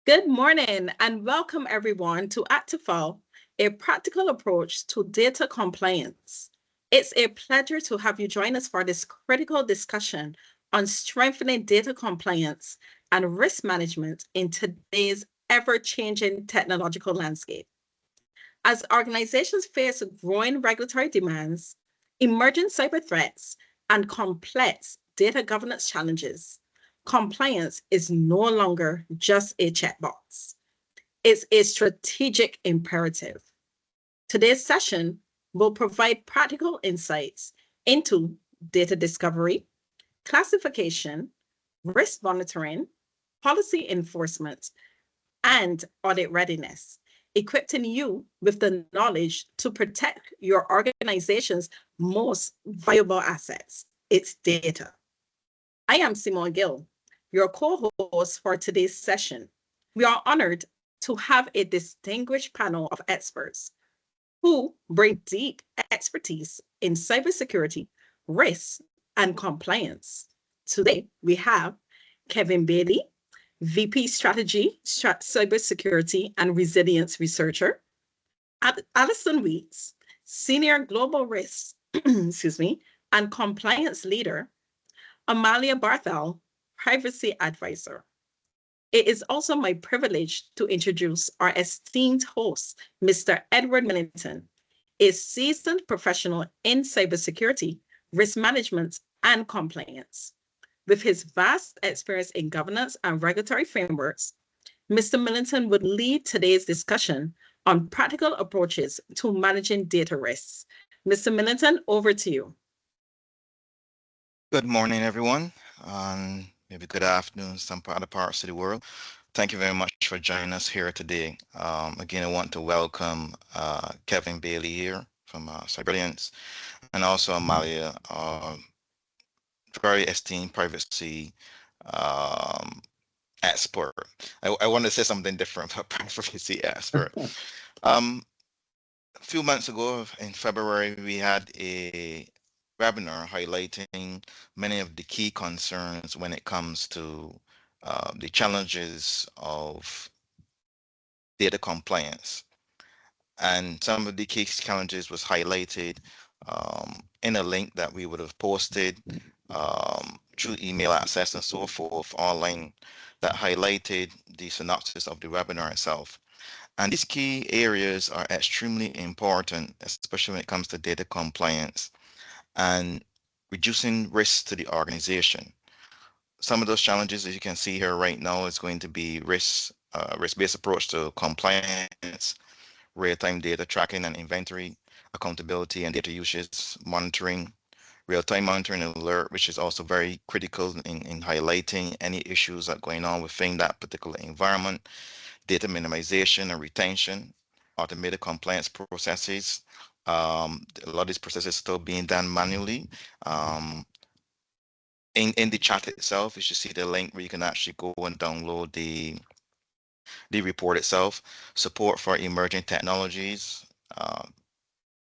Good morning and welcome everyone to Actifile, a practical approach to data compliance. It's a pleasure to have you join us for this critical discussion on strengthening data compliance and risk management in today's ever-changing technological landscape. As organizations face growing regulatory demands, emerging cyber threats, and complex data governance challenges, compliance is no longer just a checkbox. It's a strategic imperative. Today's session will provide practical insights into data discovery, classification, risk monitoring, policy enforcement, and audit readiness, equipping you with the knowledge to protect your organization's most valuable assets, its data. I am Simone Gill, your co-host for today's session. We are honored to have a distinguished panel of experts who bring deep expertise in cybersecurity, risk, and compliance. Today, we have Kevin Bailey, VP Strategy, Cybersecurity, and Resilience Researcher, Alison Weeks, Senior Global Risk excuse me, and Compliance Leader, Amalia Barthel, Privacy Advisor. It is also my privilege to introduce our esteemed host, Mr. Edward Millington, a seasoned professional in cybersecurity, risk management, and compliance. With his vast experience in governance and regulatory frameworks, Mr. Millington would lead today's discussion on practical approaches to managing data risks. Mr. Millington, over to you. Good morning, everyone. Maybe good afternoon, some other parts of the world. Thank you very much for joining us here today. Again, I want to welcome Kevin Bailey here from Cybercrime, and also Amalia, very esteemed privacy um, expert. I want to say something different about privacy expert. Um, a few months ago, in February, we had a webinar highlighting many of the key concerns when it comes to the challenges of data compliance. And some of the key challenges was highlighted in a link that we would have posted through email access and so forth online that highlighted the synopsis of the webinar itself. And these key areas are extremely important, especially when it comes to data compliance and reducing risks to the organization. Some of those challenges, as you can see here right now, is going to be risk-based approach to compliance, real-time data tracking and inventory, accountability and data usage monitoring, real-time monitoring and alert, which is also very critical in highlighting any issues that are going on within that particular environment, data minimization and retention, automated compliance processes. A lot of these processes still being done manually. In the chat itself, you should see the link where you can actually go and download the report itself. Support for emerging technologies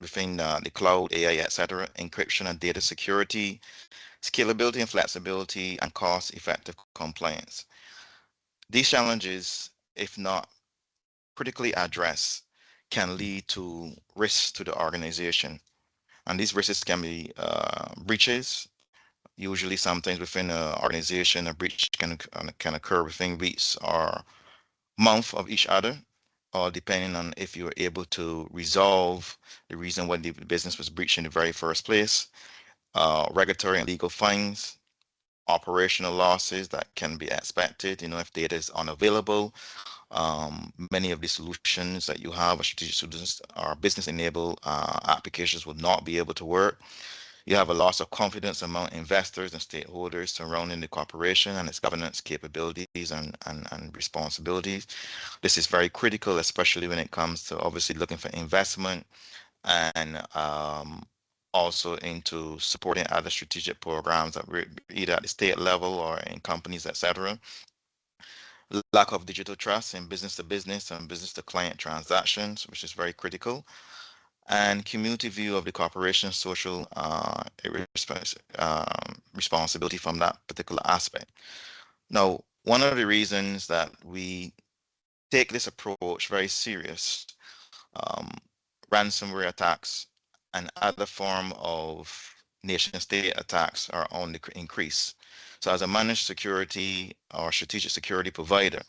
within the cloud, AI, etc., encryption and data security, scalability and flexibility, and cost-effective compliance. These challenges, if not critically addressed, can lead to risks to the organization. And these risks can be breaches. Usually, sometimes within an organization, a breach can occur within weeks or month of each other, or depending on if you were able to resolve the reason why the business was breached in the very first place. Regulatory and legal fines, operational losses that can be expected, if data is unavailable. Many of the solutions that you have, or strategic solutions, or business-enabled applications will not be able to work. You have a loss of confidence among investors and stakeholders surrounding the corporation and its governance capabilities and responsibilities. This is very critical, especially when it comes to obviously looking for investment and also into supporting other strategic programs that either at the state level or in companies, etc. Lack of digital trust in business to business and business to client transactions, which is very critical, and community view of the corporation's social responsibility from that particular aspect. Now, one of the reasons that we take this approach very serious. Ransomware attacks and other form of nation state attacks are on the increase. So as a managed security or strategic security provider,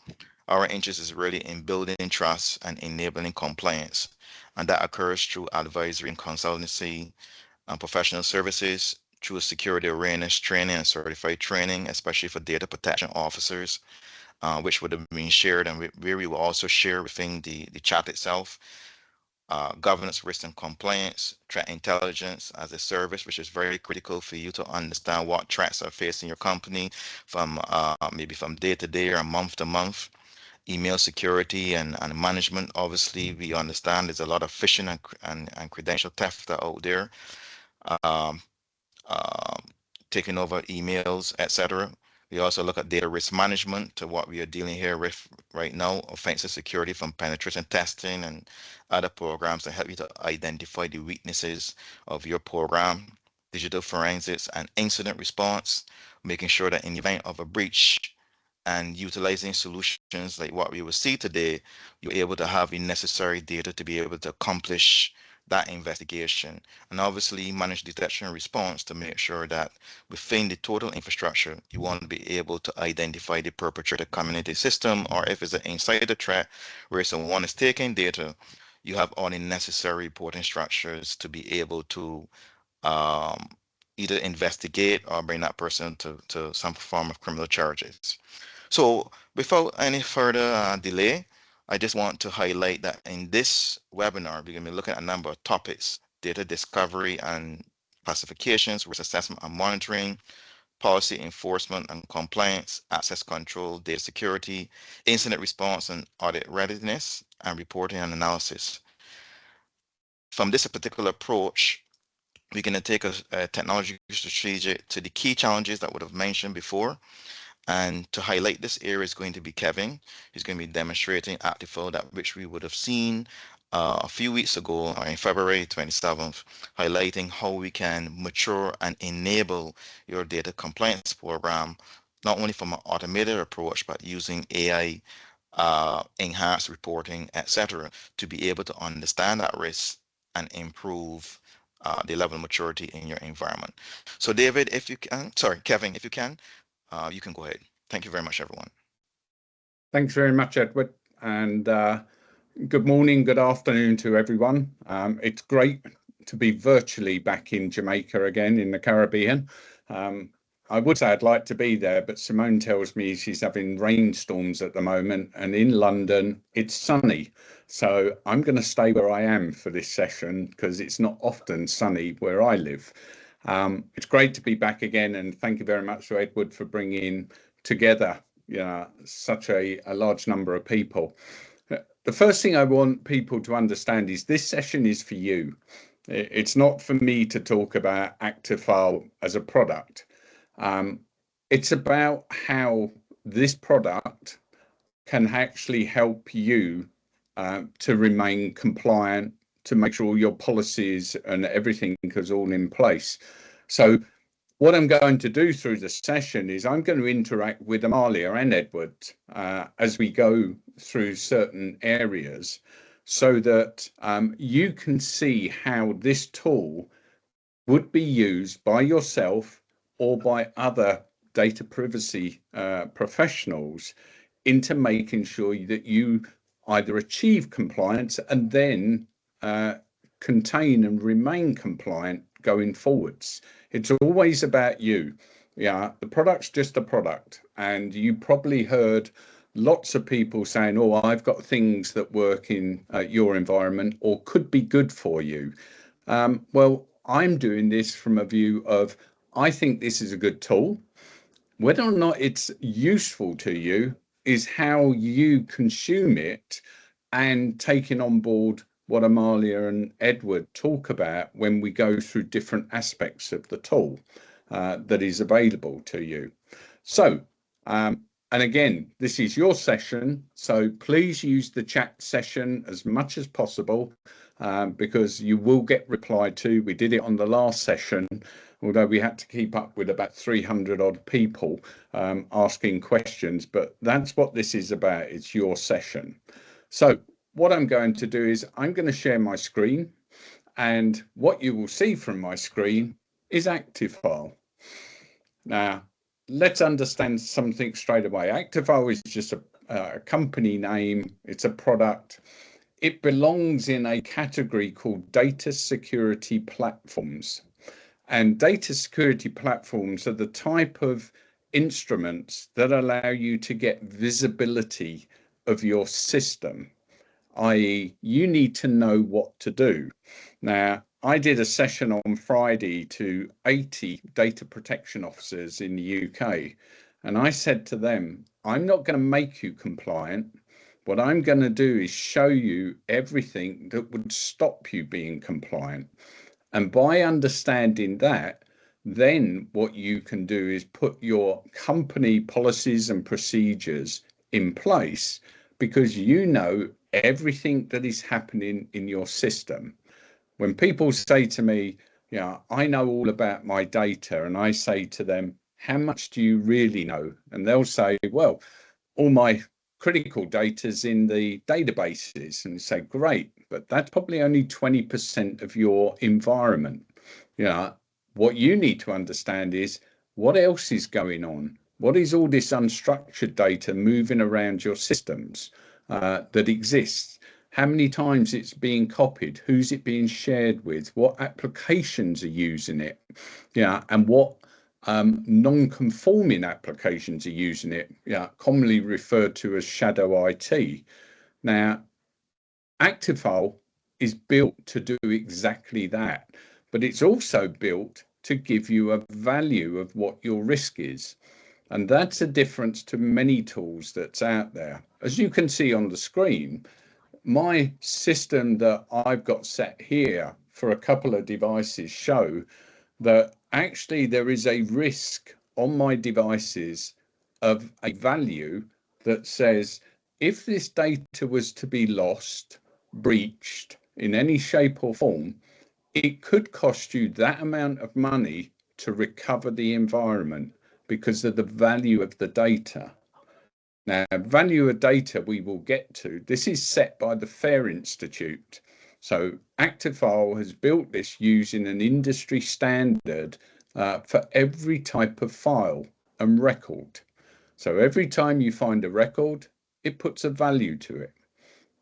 our interest is really in building trust and enabling compliance. And that occurs through advisory and consultancy and professional services, through security awareness training and certified training, especially for data protection officers, which would have been shared, and where we will also share within the chat itself. Governance, risk, and compliance, threat intelligence as a service, which is very critical for you to understand what threats are facing your company from maybe from day to day or month to month. Email security and management. Obviously, we understand there's a lot of phishing and credential theft out there. Um, um, Taking over emails, etc. We also look at data risk management, to what we are dealing here with right now, offensive security from penetration testing and other programs to help you to identify the weaknesses of your program, digital forensics and incident response, making sure that in the event of a breach and utilizing solutions like what we will see today, you're able to have the necessary data to be able to accomplish that investigation, and obviously manage detection and response to make sure that within the total infrastructure, you want to be able to identify the perpetrator coming into the system, or if it's an insider threat where someone is taking data, you have all the necessary reporting structures to be able to um, either investigate or bring that person to some form of criminal charges. So without any further delay, I just want to highlight that in this webinar, we're going to be looking at a number of topics: data discovery and classifications, risk assessment and monitoring, policy enforcement and compliance, access control, data security, incident response and audit readiness, and reporting and analysis. From this particular approach, we're going to take a technology strategic to the key challenges that would have mentioned before. And to highlight this area is going to be Kevin. He's going to be demonstrating Actifile, that which we would have seen a few weeks ago, or in February 27th, highlighting how we can mature and enable your data compliance program, not only from an automated approach, but using AI, enhanced reporting, etc., to be able to understand that risk and improve the level of maturity in your environment. So David, if you can, sorry, Kevin, if you can go ahead. Thank you very much, everyone. Thanks very much, Edward. And good morning, good afternoon to everyone. It's great to be virtually back in Jamaica again, in the Caribbean. I would say I'd like to be there, but Simone tells me she's having rainstorms at the moment, and in London it's sunny. So I'm going to stay where I am for this session because it's not often sunny where I live. It's great to be back again, and thank you very much to Edward for bringing together such a large number of people. The first thing I want people to understand is this session is for you. It's not for me to talk about Actifile as a product. It's about how this product can actually help you to remain compliant, to make sure your policies and everything is all in place. So what I'm going to do through the session is I'm going to interact with Amalia and Edward as we go through certain areas, so that you can see how this tool would be used by yourself or by other data privacy professionals into making sure that you either achieve compliance and then contain and remain compliant going forwards. It's always about you. Yeah, the product's just a product, and you probably heard lots of people saying, oh, I've got things that work in your environment or could be good for you. Well, I'm doing this from a view of, I think this is a good tool. Whether or not it's useful to you is how you consume it, and taking on board what Amalia and Edward talk about when we go through different aspects of the tool that is available to you. So, and again, this is your session, so please use the chat session as much as possible. because you will get replied to. We did it on the last session, although we had to keep up with about 300 odd people asking questions, but that's what this is about. It's your session. So what I'm going to do is I'm going to share my screen, and what you will see from my screen is Actifile. Now, let's understand something straight away. Actifile is just a company name. It's a product. It belongs in a category called data security platforms. And data security platforms are the type of instruments that allow you to get visibility of your system, i.e., you need to know what to do. Now, I did a session on Friday to 80 data protection officers in the UK, and I said to them, I'm not going to make you compliant. What I'm going to do is show you everything that would stop you being compliant. And by understanding that, then what you can do is put your company policies and procedures in place, because you know everything that is happening in your system. When people say to me, I know all about my data, and I say to them, how much do you really know? And they'll say, well, all my critical data's in the databases. And say, great, but that's probably only 20% of your environment. What you need to understand is what else is going on. What is all this unstructured data moving around your systems that exists? How many times it's being copied, who's it being shared with, what applications are using it, and what non-conforming applications are using it, commonly referred to as shadow IT. Now, Actifile is built to do exactly that, but it's also built to give you a value of what your risk is. And that's a difference to many tools that's out there. As you can see on the screen, my system that I've got set here for a couple of devices show that actually there is a risk on my devices of a value that says if this data was to be lost, breached in any shape or form, it could cost you that amount of money to recover the environment because of the value of the data. Now, value of data we will get to. This is set by the FAIR Institute. So Actifile has built this using an industry standard for every type of file and record. So every time you find a record, it puts a value to it.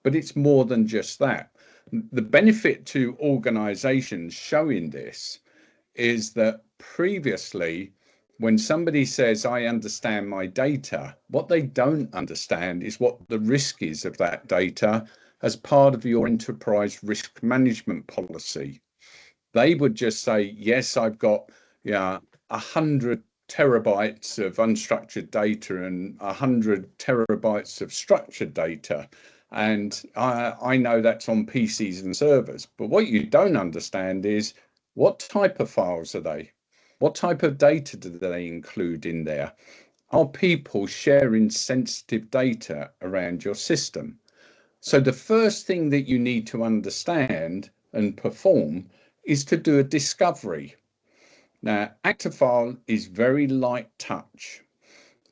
But it's more than just that. The benefit to organizations showing this is that previously, when somebody says, I understand my data, what they don't understand is what the risk is of that data as part of your enterprise risk management policy. They would just say, yes, I've got 100 terabytes of unstructured data and 100 terabytes of structured data. And I know that's on PCs and servers. But what you don't understand is what type of files are they? What type of data do they include in there? Are people sharing sensitive data around your system? So the first thing that you need to understand and perform is to do a discovery. Now, Actifile is very light touch.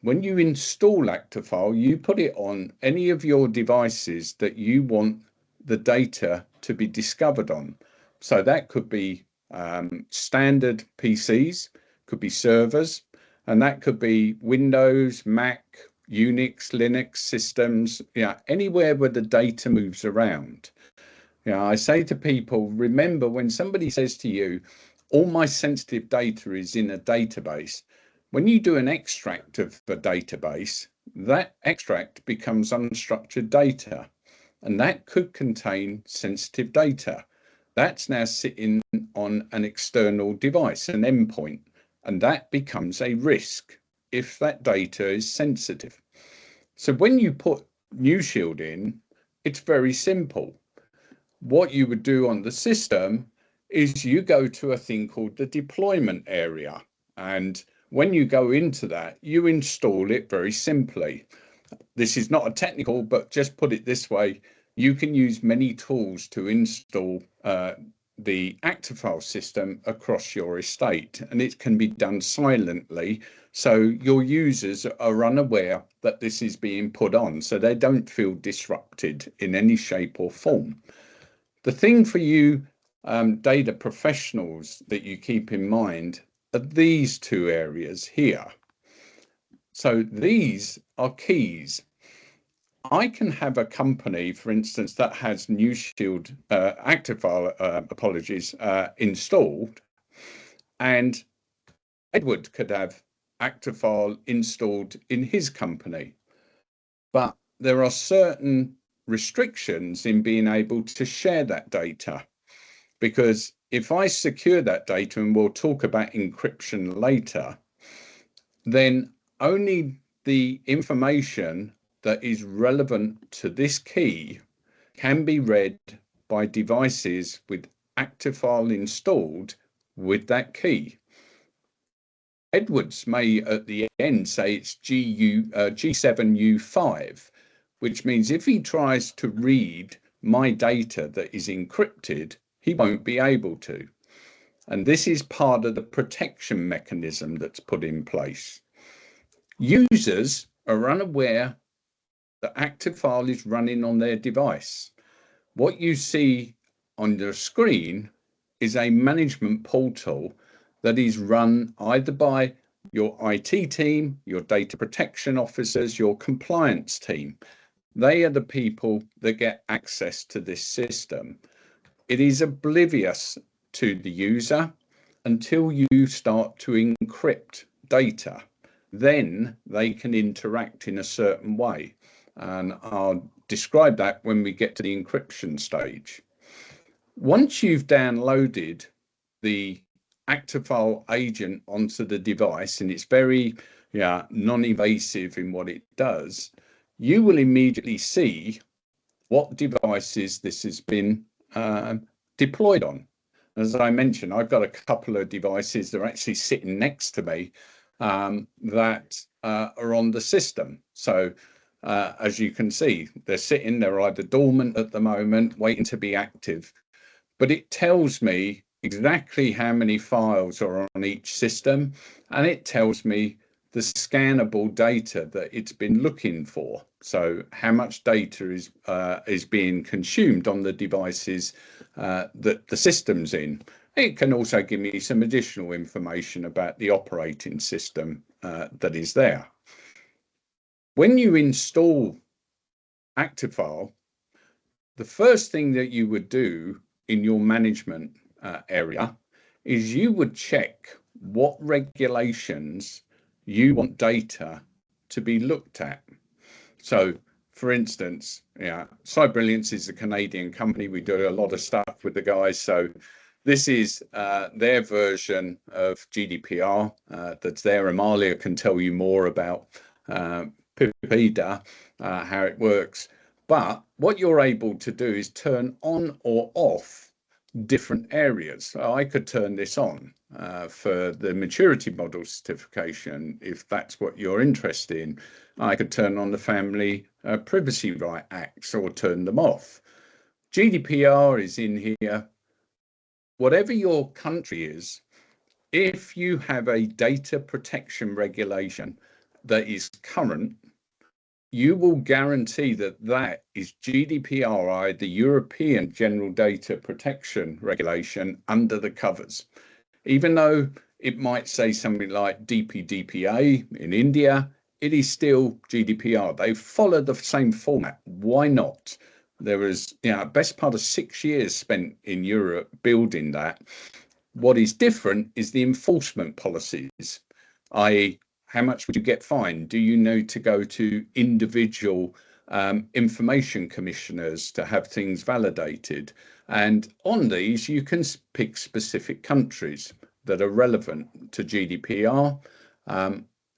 When you install Actifile, you put it on any of your devices that you want the data to be discovered on. So that could be standard PCs, could be servers, and that could be Windows, Mac, Unix, Linux systems, anywhere where the data moves around. I say to people, remember when somebody says to you, all my sensitive data is in a database, when you do an extract of the database, that extract becomes unstructured data, and that could contain sensitive data. That's now sitting on an external device, an endpoint, and that becomes a risk if that data is sensitive. So when you put NewShield in, it's very simple. What you would do on the system is you go to a thing called the deployment area. And when you go into that, you install it very simply. This is not a technical, but just put it this way. you can use many tools to install the Actifile system across your estate, and it can be done silently, so your users are unaware that this is being put on, so they don't feel disrupted in any shape or form. The thing for you data professionals that you keep in mind are these two areas here. So these are keys. I can have a company, for instance, that has NewShield Actifile, installed, and Edward could have Actifile installed in his company. But there are certain restrictions in being able to share that data, because if I secure that data, and we'll talk about encryption later, then only the information that is relevant to this key can be read by devices with Actifile installed with that key. Edwards may at the end say it's G7U5, which means if he tries to read my data that is encrypted, he won't be able to. And this is part of the protection mechanism that's put in place. Users are unaware that Actifile is running on their device. What you see on the screen is a management portal that is run either by your IT team, your data protection officers, your compliance team. They are the people that get access to this system. It is oblivious to the user until you start to encrypt data. Then they can interact in a certain way. And I'll describe that when we get to the encryption stage. Once you've downloaded the Actifile agent onto the device, and it's very non-invasive in what it does, you will immediately see what devices this has been deployed on. As I mentioned, I've got a couple of devices that are actually sitting next to me that are on the system. So as you can see, they're either dormant at the moment, waiting to be active, but it tells me exactly how many files are on each system, and it tells me the scannable data that it's been looking for. So how much data is being consumed on the devices that the system's in. It can also give me some additional information about the operating system that is there. When you install Actifile, the first thing that you would do in your management area is you would check what regulations you want data to be looked at. So, for instance, Cyberbrilliance is a Canadian company. We do a lot of stuff with the guys. So this is their version of GDPR that's there. Amalia can tell you more about PIPEDA, how it works. But what you're able to do is turn on or off different areas. So I could turn this on for the maturity model certification, if that's what you're interested in. I could turn on the Family Privacy Right Acts or turn them off. GDPR is in here. Whatever your country is, if you have a data protection regulation that is current, you will guarantee that that is GDPR, the European General Data Protection Regulation, under the covers. Even though it might say something like DPDPA in India, it is still GDPR. They follow the same format. Why not? There was, best part of 6 years spent in Europe building that. What is different is the enforcement policies, i.e., how much would you get fined? Do you need to go to individual information commissioners to have things validated? And on these, you can pick specific countries that are relevant to GDPR.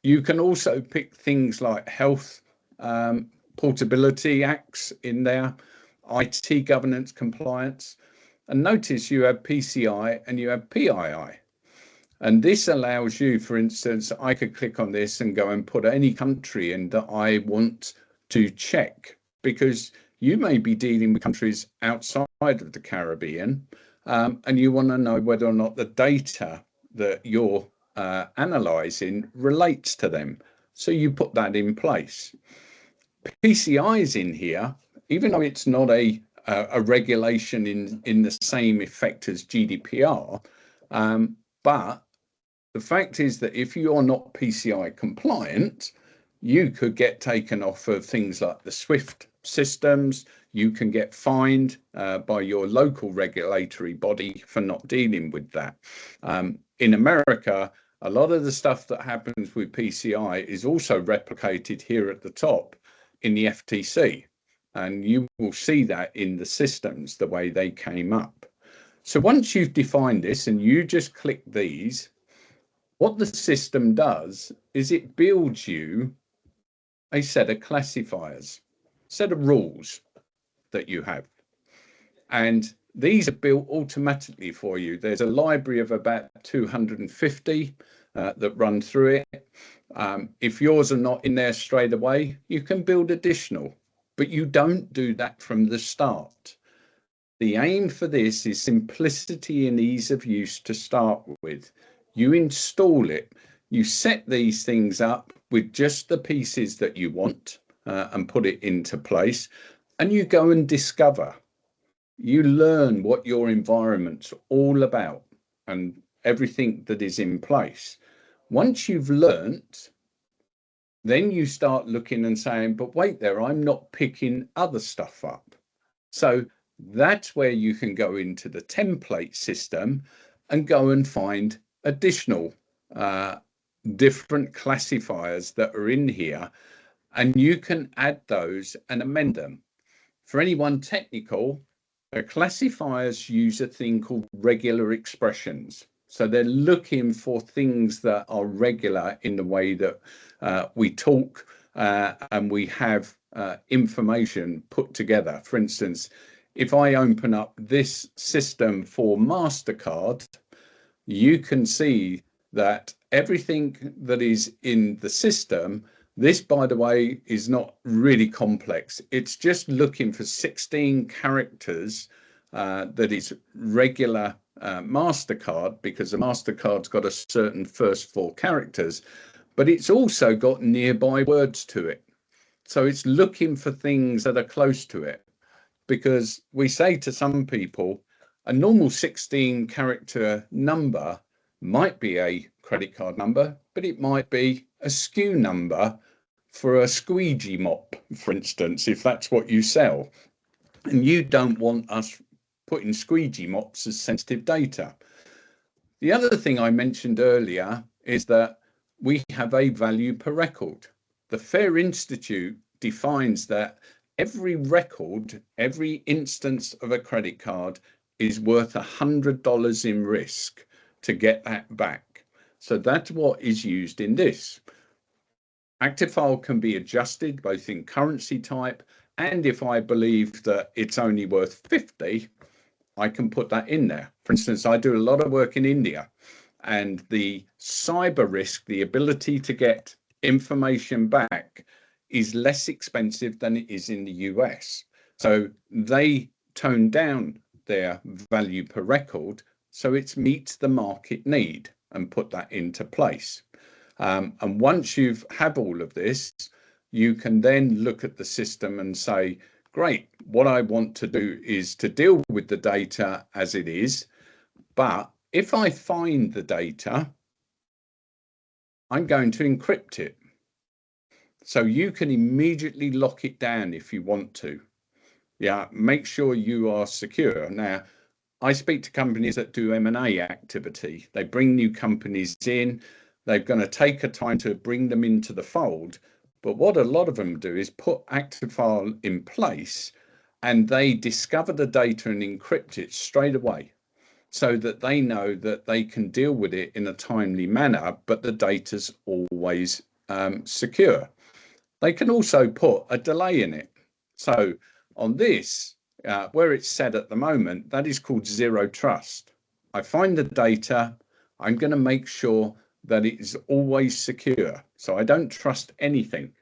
You can also pick things like health portability acts in there, IT governance compliance. And notice you have PCI and you have PII. And this allows you, for instance, I could click on this and go and put any country in that I want to check, because You may be dealing with countries outside of the Caribbean, and you want to know whether or not the data that you're analysing relates to them. So you put that in place. PCI is in here, even though it's not a regulation in the same effect as GDPR, but the fact is that if you're not PCI compliant, you could get taken off of things like the SWIFT systems. You can get fined by your local regulatory body for not dealing with that. In America, a lot of the stuff that happens with PCI is also replicated here at the top in the FTC. And you will see that in the systems, the way they came up. So once you've defined this and you just click these, what the system does is it builds you a set of classifiers, set of rules that you have. And these are built automatically for you. There's a library of about 250 that run through it. If yours are not in there straight away, you can build additional, but you don't do that from the start. The aim for this is simplicity and ease of use to start with. You install it, you set these things up with just the pieces that you want and put it into place, and you go and discover. You learn what your environment's all about and everything that is in place. Once you've learnt, then you start looking and saying, but wait there, I'm not picking other stuff up. So that's where you can go into the template system and go and find additional different classifiers that are in here, and you can add those and amend them. For anyone technical, the classifiers use a thing called regular expressions. So they're looking for things that are regular in the way that we talk and we have information put together. For instance, if I open up this system for MasterCard, you can see that everything that is in the system, this, by the way, is not really complex. It's just looking for 16 characters that is regular MasterCard, because the MasterCard's got a certain first 4 characters, but it's also got nearby words to it. So it's looking for things that are close to it, because we say to some people, a normal 16 character number might be a credit card number, but it might be a SKU number for a squeegee mop, for instance, if that's what you sell. And you don't want us putting squeegee mops as sensitive data. The other thing I mentioned earlier is that we have a value per record. The FAIR Institute defines that every record, every instance of a credit card is worth $100 in risk to get that back. So that's what is used in this. Actifile can be adjusted both in currency type, and if I believe that it's only worth 50, I can put that in there. For instance, I do a lot of work in India, and the cyber risk, the ability to get information back, is less expensive than it is in the US. So they tone down their value per record so it meets the market need and put that into place. And once you've had all of this, you can then look at the system and say, great, what I want to do is to deal with the data as it is, but if I find the data, I'm going to encrypt it. So you can immediately lock it down if you want to. Yeah, make sure you are secure. Now, I speak to companies that do M&A activity. They bring new companies in. They're going to take a time to bring them into the fold. But what a lot of them do is put Actifile in place, and they discover the data and encrypt it straight away, so that they know that they can deal with it in a timely manner, but the data's always secure. They can also put a delay in it. So on this, where it's set at the moment, that is called zero trust. I find the data, I'm going to make sure that it is always secure. So I don't trust anything,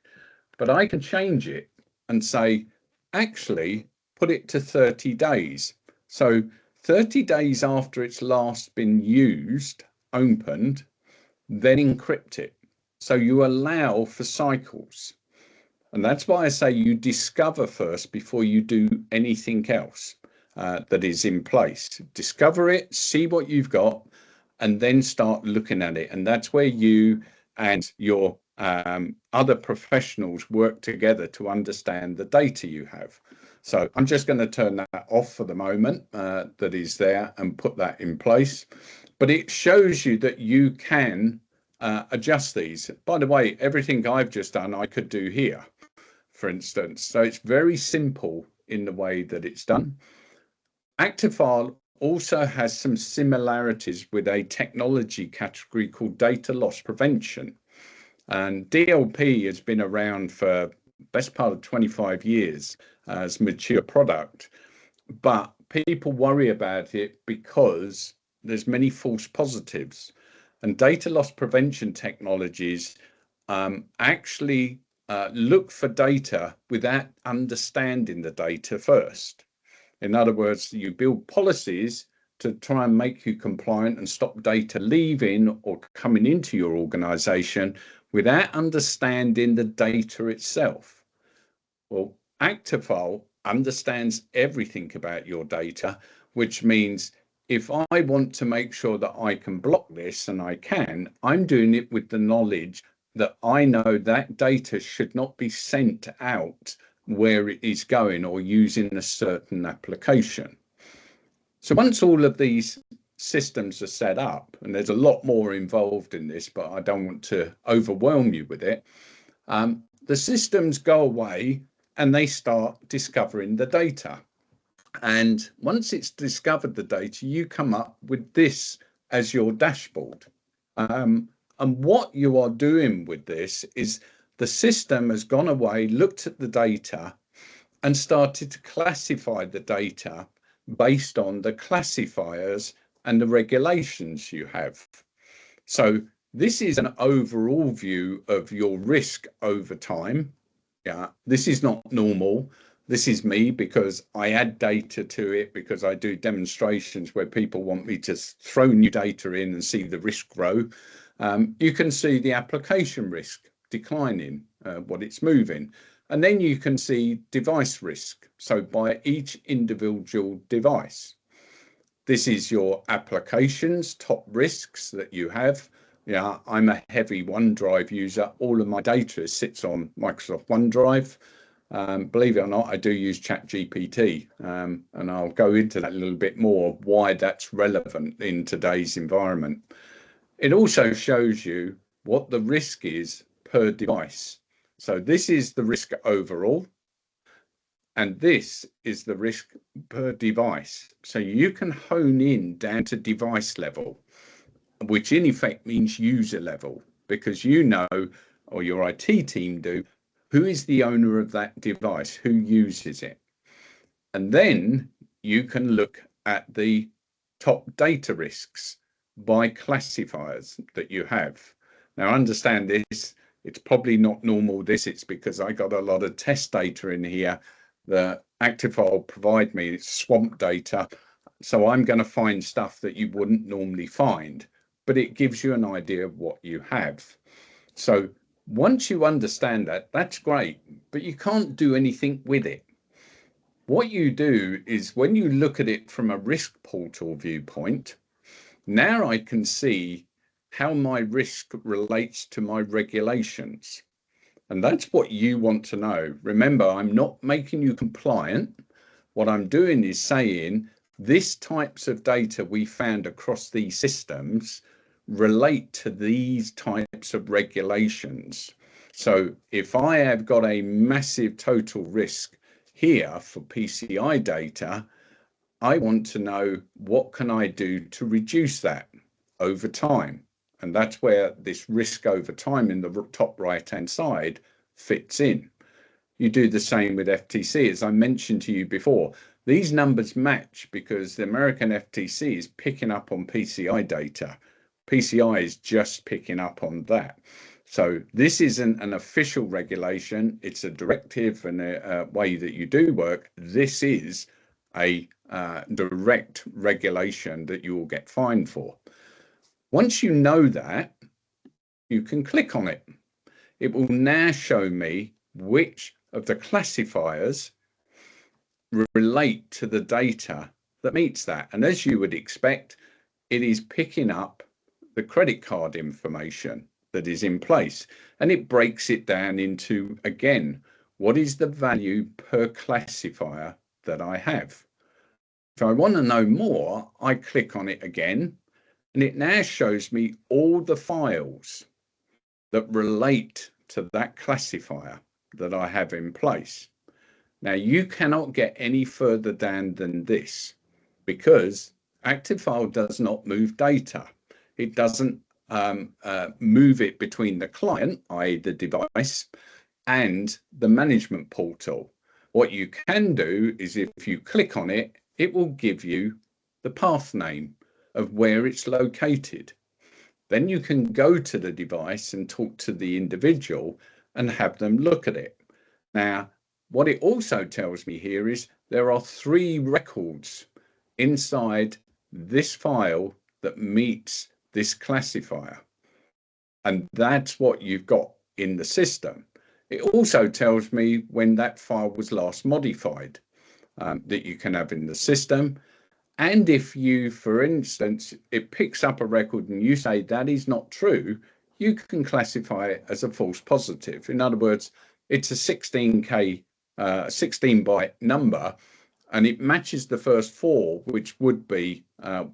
but I can change it and say, actually put it to 30 days. So 30 days after it's last been used, opened, then encrypt it. So you allow for cycles. And that's why I say you discover first before you do anything else that is in place. Discover it, see what you've got, and then start looking at it. And that's where you and your other professionals work together to understand the data you have. So I'm just going to turn that off for the moment, that is there, and put that in place. But it shows you that you can adjust these. By the way, everything I've just done, I could do here, for instance. So it's very simple in the way that it's done. Actifile also has some similarities with a technology category called data loss prevention. And DLP has been around for best part of 25 years as mature product, but people worry about it because there's many false positives. And data loss prevention technologies actually look for data without understanding the data first. In other words, you build policies to try and make you compliant and stop data leaving or coming into your organization without understanding the data itself. Well, Actifile understands everything about your data, which means if I want to make sure that I can block this, and I can, I'm doing it with the knowledge that I know that data should not be sent out where it is going or using a certain application. So once all of these systems are set up, and there's a lot more involved in this, but I don't want to overwhelm you with it, the systems go away and they start discovering the data. And once it's discovered the data, you come up with this as your dashboard. And what you are doing with this is the system has gone away, looked at the data, and started to classify the data based on the classifiers and the regulations you have. So this is an overall view of your risk over time. Yeah, this is not normal. This is me because I add data to it, because I do demonstrations where people want me to throw new data in and see the risk grow. You can see the application risk declining, what it's moving. And then you can see device risk. So by each individual device, this is your applications, top risks that you have. Yeah, I'm a heavy OneDrive user. All of my data sits on Microsoft OneDrive. Believe it or not, I do use ChatGPT, and I'll go into that a little bit more, why that's relevant in today's environment. It also shows you what the risk is per device. So this is the risk overall, and this is the risk per device. So you can hone in down to device level, which in effect means user level, because you know, or your IT team do, who is the owner of that device, who uses it. And then you can look at the top data risks by classifiers that you have. Now, understand this, it's probably not normal. It's because I got a lot of test data in here that Actifile provide me. It's swamp data. So I'm going to find stuff that you wouldn't normally find, but it gives you an idea of what you have. So once you understand that, that's great, but you can't do anything with it. What you do is when you look at it from a risk portal viewpoint, now I can see how my risk relates to my regulations. And that's what you want to know. Remember, I'm not making you compliant. What I'm doing is saying this types of data we found across these systems relate to these types of regulations. So if I have got a massive total risk here for PCI data, I want to know what can I do to reduce that over time. And that's where this risk over time in the top right-hand side fits in. You do the same with FTC. As I mentioned to you before, these numbers match because the American FTC is picking up on PCI data. PCI is just picking up on that. So this isn't an official regulation. It's a directive and a way that you do work. This is a direct regulation that you will get fined for. Once you know that, you can click on it. It will now show me which of the classifiers relate to the data that meets that. And as you would expect, it is picking up the credit card information that is in place, and it breaks it down into, again, what is the value per classifier that I have. If I want to know more, I click on it again, and it now shows me all the files that relate to that classifier that I have in place. Now, you cannot get any further down than this because Actifile does not move data. It doesn't move it between the client, i.e. the device, and the management portal. What you can do is if you click on it, it will give you the path name of where it's located. Then you can go to the device and talk to the individual and have them look at it. Now, what it also tells me here is there are 3 records inside this file that meets this classifier. And that's what you've got in the system. It also tells me when that file was last modified that you can have in the system. And if you, for instance, it picks up a record and you say that is not true, you can classify it as a false positive. In other words, it's a 16K, 16-byte number, and it matches the first 4, which would be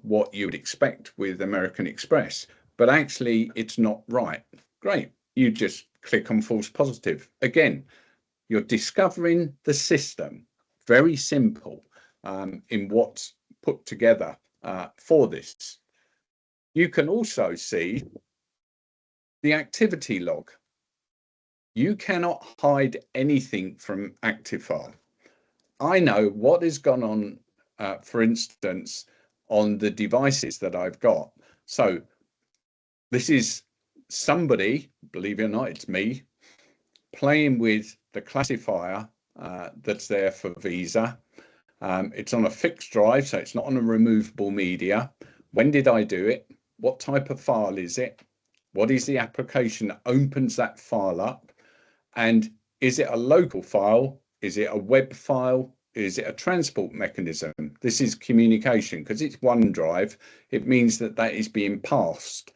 what you would expect with American Express. But actually, it's not right. Great. You just click on false positive. Again, you're discovering the system. Very simple in what's put together for this. You can also see the activity log. You cannot hide anything from Actifile. I know what has gone on, for instance, on the devices that I've got. So this is somebody, believe it or not, it's me, playing with the classifier that's there for Visa. It's on a fixed drive, so it's not on a removable media. When did I do it? What type of file is it? What is the application that opens that file up? And is it a local file? Is it a web file? Is it a transport mechanism? This is communication because it's OneDrive. It means that that is being passed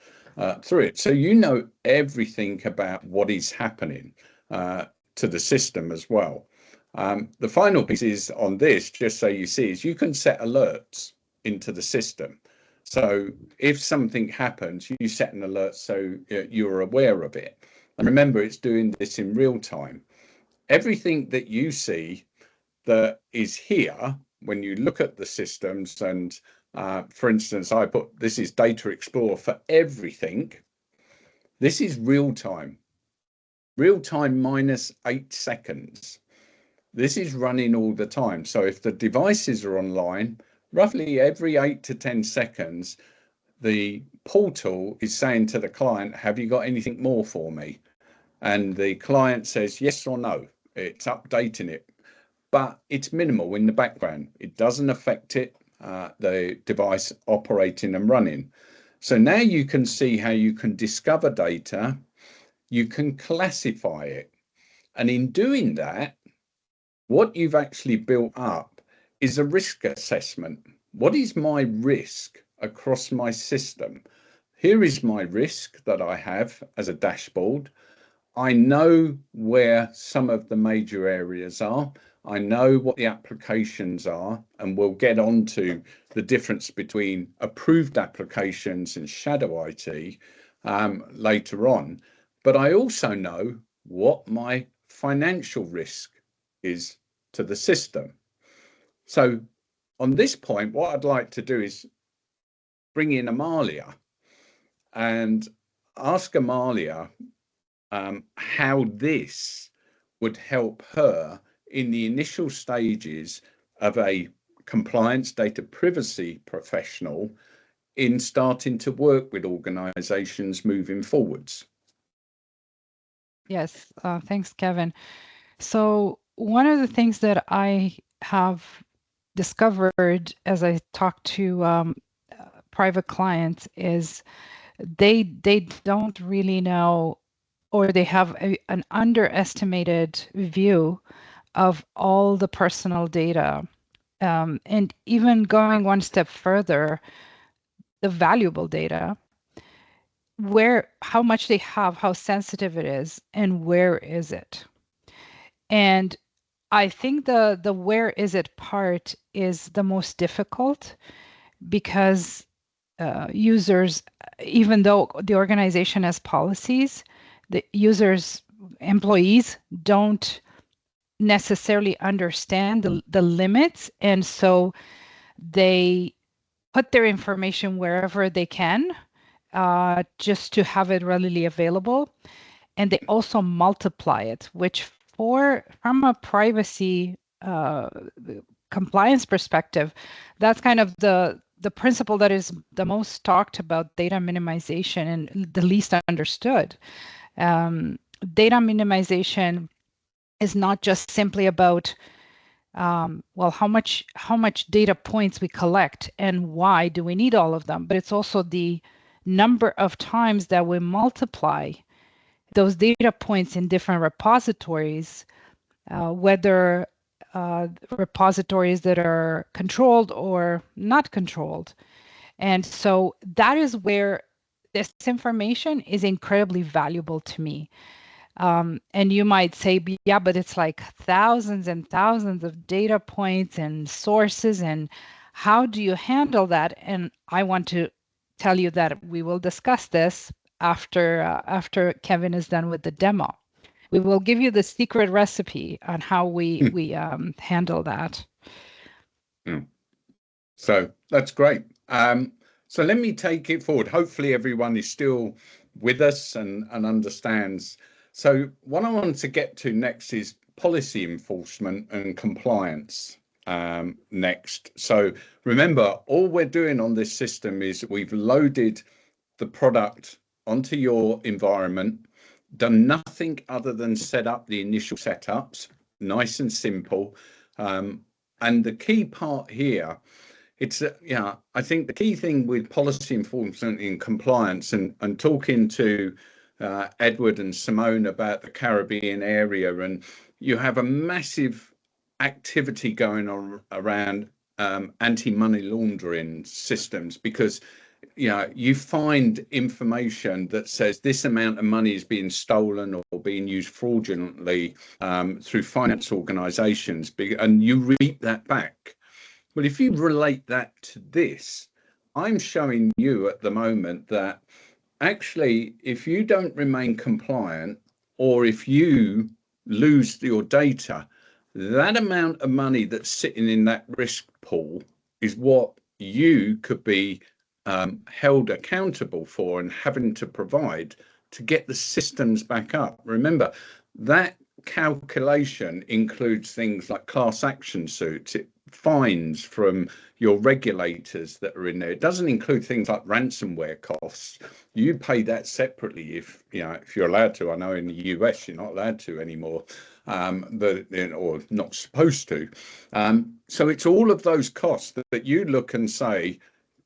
through it. So you know everything about what is happening to the system as well. The final piece is on this, just so you see, is you can set alerts into the system. So if something happens, you set an alert so you're aware of it. And remember, it's doing this in real time. Everything that you see that is here, when you look at the systems, and for instance, I put, this is Data Explorer for everything. This is real time minus 8 seconds. This is running all the time. So if the devices are online, roughly every 8 to 10 seconds, the portal is saying to the client, have you got anything more for me? And the client says yes or no. It's updating it, but it's minimal in the background. It doesn't affect it, the device operating and running. So now you can see how you can discover data, you can classify it. And in doing that, what you've actually built up is a risk assessment. What is my risk across my system? Here is my risk that I have as a dashboard. I know where some of the major areas are. I know what the applications are, and we'll get on to the difference between approved applications and shadow IT later on. But I also know what my financial risk is to the system. So on this point, what I'd like to do is bring in Amalia and ask Amalia how this would help her in the initial stages of a compliance data privacy professional in starting to work with organizations moving forwards. Yes, thanks, Kevin. So one of the things that I have discovered as I talk to private clients is they don't really know, or they have an underestimated view of all the personal data. And even going one step further, the valuable data, how much they have, how sensitive it is, and where is it. And I think the where is it part is the most difficult, because users, even though the organization has policies, the users, employees don't necessarily understand the limits, and so they put their information wherever they can, just to have it readily available. And they also multiply it, which from a privacy compliance perspective, that's kind of the principle that is the most talked about, data minimization, and the least understood. Data minimization is not just simply about well, how much data points we collect and why do we need all of them, but it's also the number of times that we multiply those data points in different repositories, whether repositories that are controlled or not controlled. And so that is where this information is incredibly valuable to me. And you might say, yeah, but it's like thousands and thousands of data points and sources, and how do you handle that? And I want to tell you that we will discuss this after Kevin is done with the demo. We will give you the secret recipe on how we handle that. So that's great. So let me take it forward. Hopefully everyone is still with us and understands. So what I want to get to next is policy enforcement and compliance next. So remember, all we're doing on this system is we've loaded the product onto your environment, done nothing other than set up the initial setups, nice and simple. And the key part here, it's I think the key thing with policy enforcement and compliance, and talking to Edward and Simone about the Caribbean area, and you have a massive activity going on around anti-money laundering systems, because you find information that says this amount of money is being stolen or being used fraudulently through finance organizations, and you reap that back. Well, if you relate that to this, I'm showing you at the moment that actually, if you don't remain compliant, or if you lose your data, that amount of money that's sitting in that risk pool is what you could be held accountable for and having to provide to get the systems back up. Remember, that calculation includes things like class action suits, fines from your regulators that are in there. It doesn't include things like ransomware costs. You pay that separately if you're allowed to. I know in the US you're not allowed to anymore, or not supposed to. So it's all of those costs that you look and say,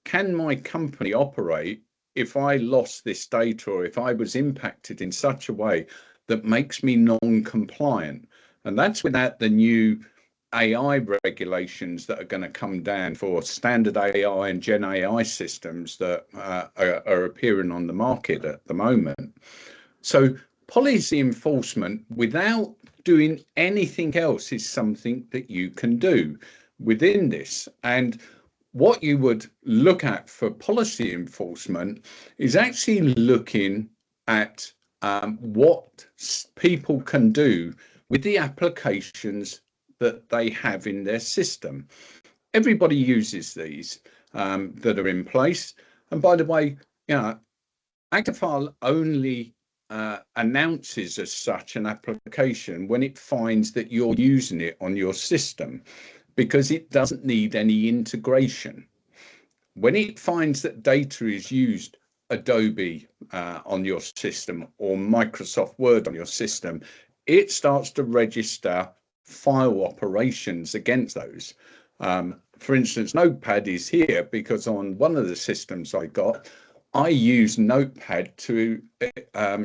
can my company operate if I lost this data, or if I was impacted in such a way that makes me non-compliant? And that's without the new AI regulations that are going to come down for standard AI and Gen AI systems that are appearing on the market at the moment. So policy enforcement without doing anything else is something that you can do within this. And what you would look at for policy enforcement is actually looking at what people can do with the applications that they have in their system. Everybody uses these that are in place. And by the way, Actifile only announces as such an application when it finds that you're using it on your system, because it doesn't need any integration. When it finds that data is used Adobe on your system or Microsoft Word on your system, it starts to register file operations against those. For instance, Notepad is here because on one of the systems I got, I use Notepad to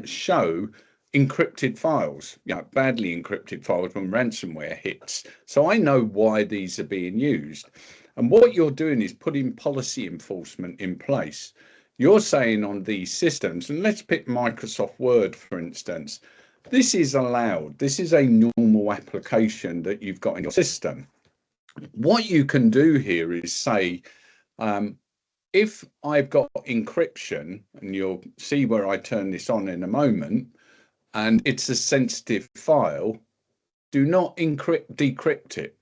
show encrypted files, badly encrypted files when ransomware hits. So I know why these are being used. And what you're doing is putting policy enforcement in place. You're saying on these systems, and let's pick Microsoft Word, for instance, this is allowed. This is a normal application that you've got in your system. What you can do here is say, if I've got encryption, and you'll see where I turn this on in a moment, and it's a sensitive file, do not decrypt it.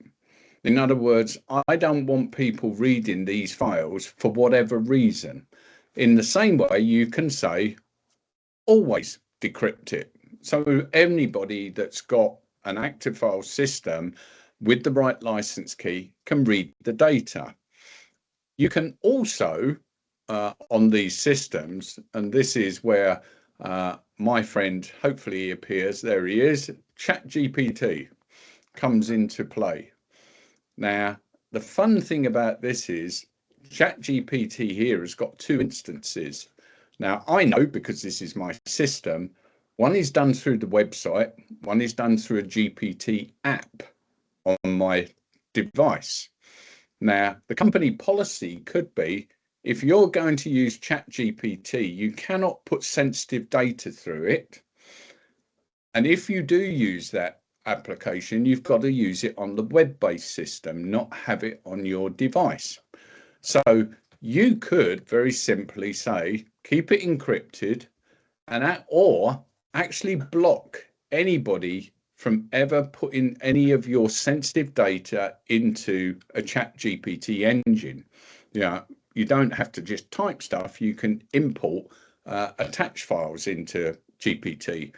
In other words, I don't want people reading these files for whatever reason. In the same way, you can say, always decrypt it. So anybody that's got an Actifile system with the right license key can read the data. You can also, on these systems, and this is where my friend, hopefully he appears, there he is, ChatGPT comes into play. Now, the fun thing about this is ChatGPT here has got two instances. Now, I know because this is my system, one is done through the website, one is done through a GPT app on my device. Now, the company policy could be, if you're going to use ChatGPT, you cannot put sensitive data through it. And if you do use that application, you've got to use it on the web-based system, not have it on your device. So you could very simply say, keep it encrypted, and or actually block anybody from ever putting any of your sensitive data into a ChatGPT engine. You don't have to just type stuff. You can import attach files into GPT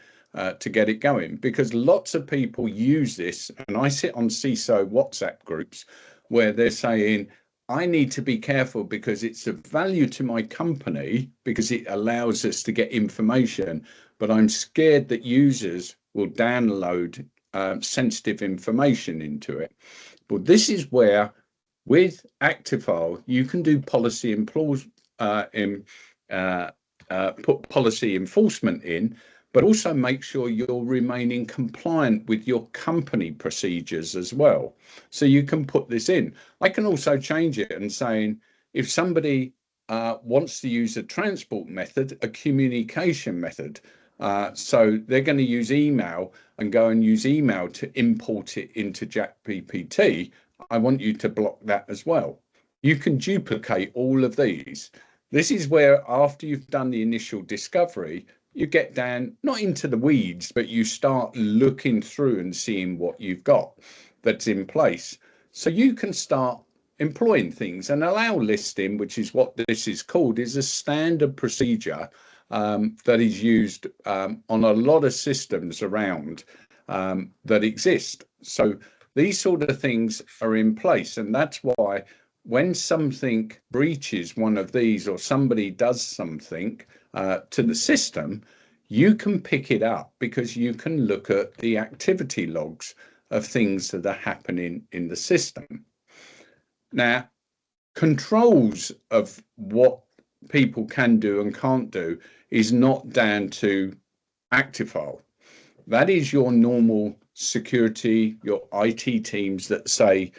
to get it going, because lots of people use this, and I sit on CISO WhatsApp groups where they're saying, I need to be careful because it's of value to my company because it allows us to get information, but I'm scared that users will download sensitive information into it. But this is where, with Actifile, you can do policy put policy enforcement in, but also make sure you're remaining compliant with your company procedures as well. So you can put this in. I can also change it and saying, if somebody wants to use a transport method, a communication method, so they're going to use email and go and use email to import it into ChatGPT, I want you to block that as well. You can duplicate all of these. This is where, after you've done the initial discovery, you get down, not into the weeds, but you start looking through and seeing what you've got that's in place. So you can start employing things, and allow listing, which is what this is called, is a standard procedure that is used on a lot of systems around that exist. So these sort of things are in place, and that's why when something breaches one of these, or somebody does something to the system, you can pick it up because you can look at the activity logs of things that are happening in the system. Now, controls of what people can do and can't do is not down to Actifile. That is your normal security, your IT teams that say,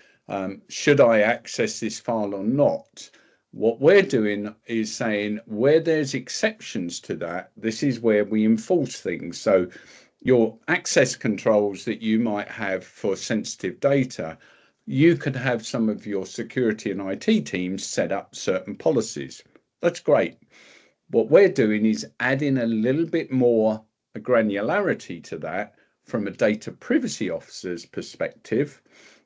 should I access this file or not? What we're doing is saying, where there's exceptions to that, this is where we enforce things. So your access controls that you might have for sensitive data, you could have some of your security and IT teams set up certain policies. That's great. What we're doing is adding a little bit more granularity to that from a data privacy officer's perspective,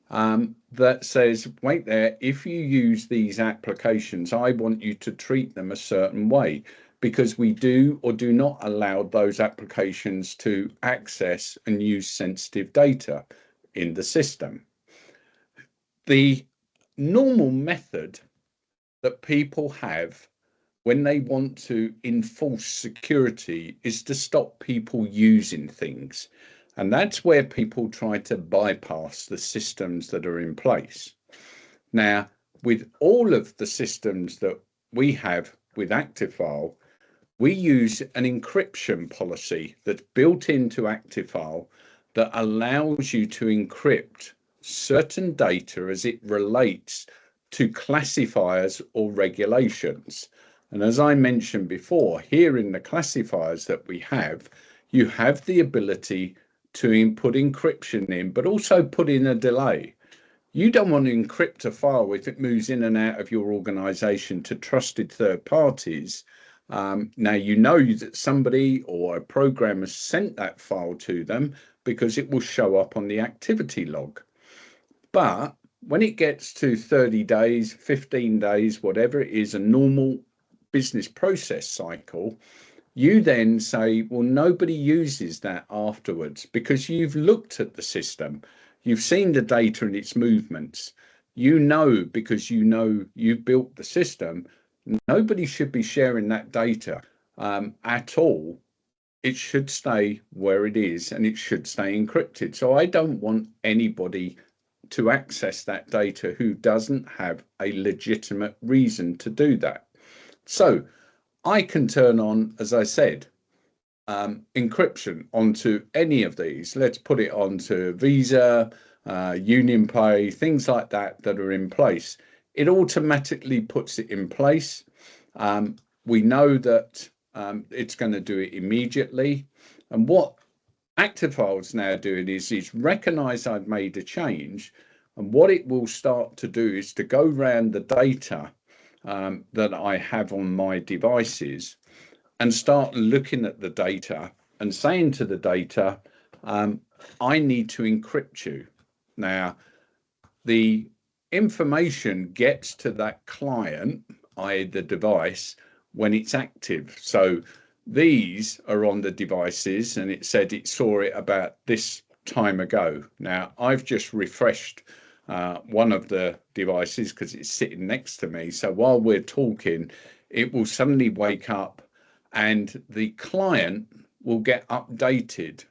that says, wait there, if you use these applications, I want you to treat them a certain way, because we do or do not allow those applications to access and use sensitive data in the system. The normal method that people have when they want to enforce security is to stop people using things. And that's where people try to bypass the systems that are in place. Now, with all of the systems that we have with Actifile, we use an encryption policy that's built into Actifile that allows you to encrypt certain data as it relates to classifiers or regulations. And as I mentioned before, here in the classifiers that we have, you have the ability to input encryption in, but also put in a delay. You don't want to encrypt a file if it moves in and out of your organization to trusted third parties. Now, you know that somebody or a programmer sent that file to them because it will show up on the activity log. But when it gets to 30 days, 15 days, whatever it is, a normal business process cycle, you then say, well, nobody uses that afterwards because you've looked at the system. You've seen the data and its movements. You know, because you know you built the system, nobody should be sharing that data at all. It should stay where it is and it should stay encrypted. So I don't want anybody to access that data who doesn't have a legitimate reason to do that. So I can turn on, as I said, encryption onto any of these. Let's put it onto Visa, Union Pay, things like that that are in place. It automatically puts it in place. We know that it's going to do it immediately. And what Actifile's now doing is recognize I've made a change. And what it will start to do is to go around the data that I have on my devices and start looking at the data and saying to the data, I need to encrypt you. Now, the information gets to that client, i.e. the device, when it's active. So these are on the devices and it said it saw it about this time ago. Now, I've just refreshed one of the devices because it's sitting next to me. So while we're talking, it will suddenly wake up and the client will get updated.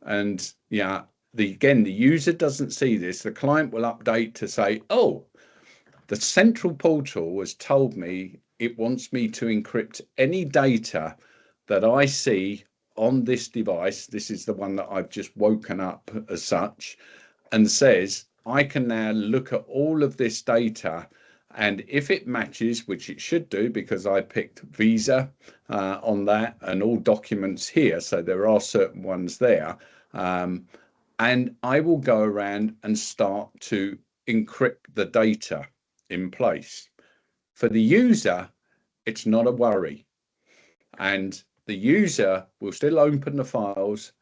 And yeah, again, the user doesn't see this. The client will update to say, oh, the central portal has told me it wants me to encrypt any data that I see on this device. This is the one that I've just woken up as such, and says I can now look at all of this data, and if it matches, which it should do because I picked Visa on that and all documents here, so there are certain ones there, and I will go around and start to encrypt the data in place. For the user, it's not a worry, and the user will still open the files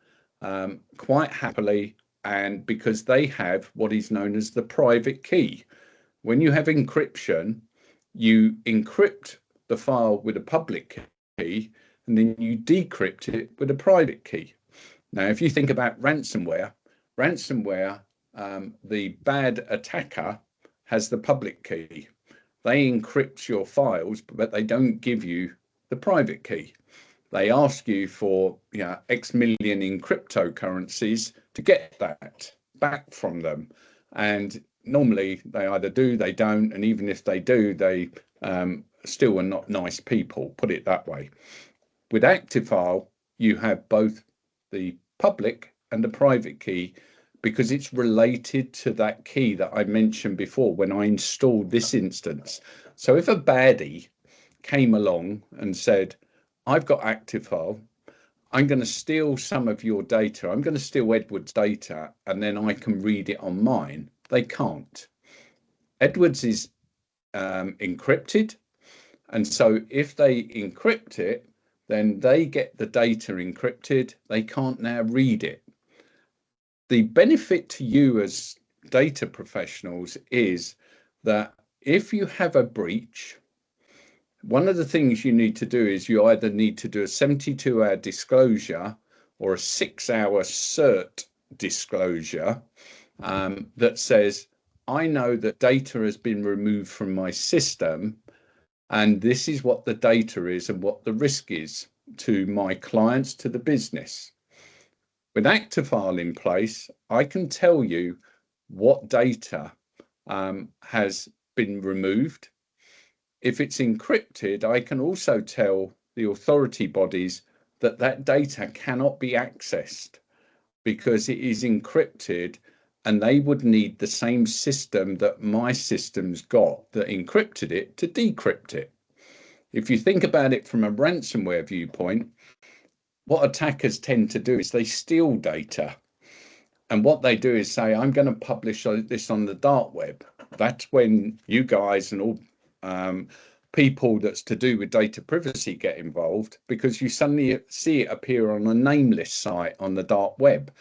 quite happily, and because they have what is known as the private key. When you have encryption, you encrypt the file with a public key and then you decrypt it with a private key. Now, if you think about ransomware, the bad attacker has the public key. They encrypt your files, but they don't give you the private key. They ask you for X million in cryptocurrencies to get that back from them. And normally they either do, they don't. And even if they do, they still are not nice people, put it that way. With Actifile, you have both the public and the private key because it's related to that key that I mentioned before when I installed this instance. So if a baddie came along and said, I've got Actifile, I'm going to steal some of your data, I'm going to steal Edward's data, and then I can read it on mine, they can't. Edward's is encrypted, and so if they encrypt it, then they get the data encrypted, they can't now read it. The benefit to you as data professionals is that if you have a breach, one of the things you need to do is you either need to do a 72-hour disclosure or a 6-hour cert disclosure that says, I know that data has been removed from my system And this is what the data is and what the risk is to my clients, to the business. With Actifile in place, I can tell you what data has been removed. If it's encrypted, I can also tell the authority bodies that that data cannot be accessed because it is encrypted, and they would need the same system that my system's got that encrypted it to decrypt it. If you think about it from a ransomware viewpoint, what attackers tend to do is they steal data. And what they do is say, I'm going to publish this on the dark web. That's when you guys and all people that's to do with data privacy get involved, because you suddenly see it appear on a nameless site on the dark web.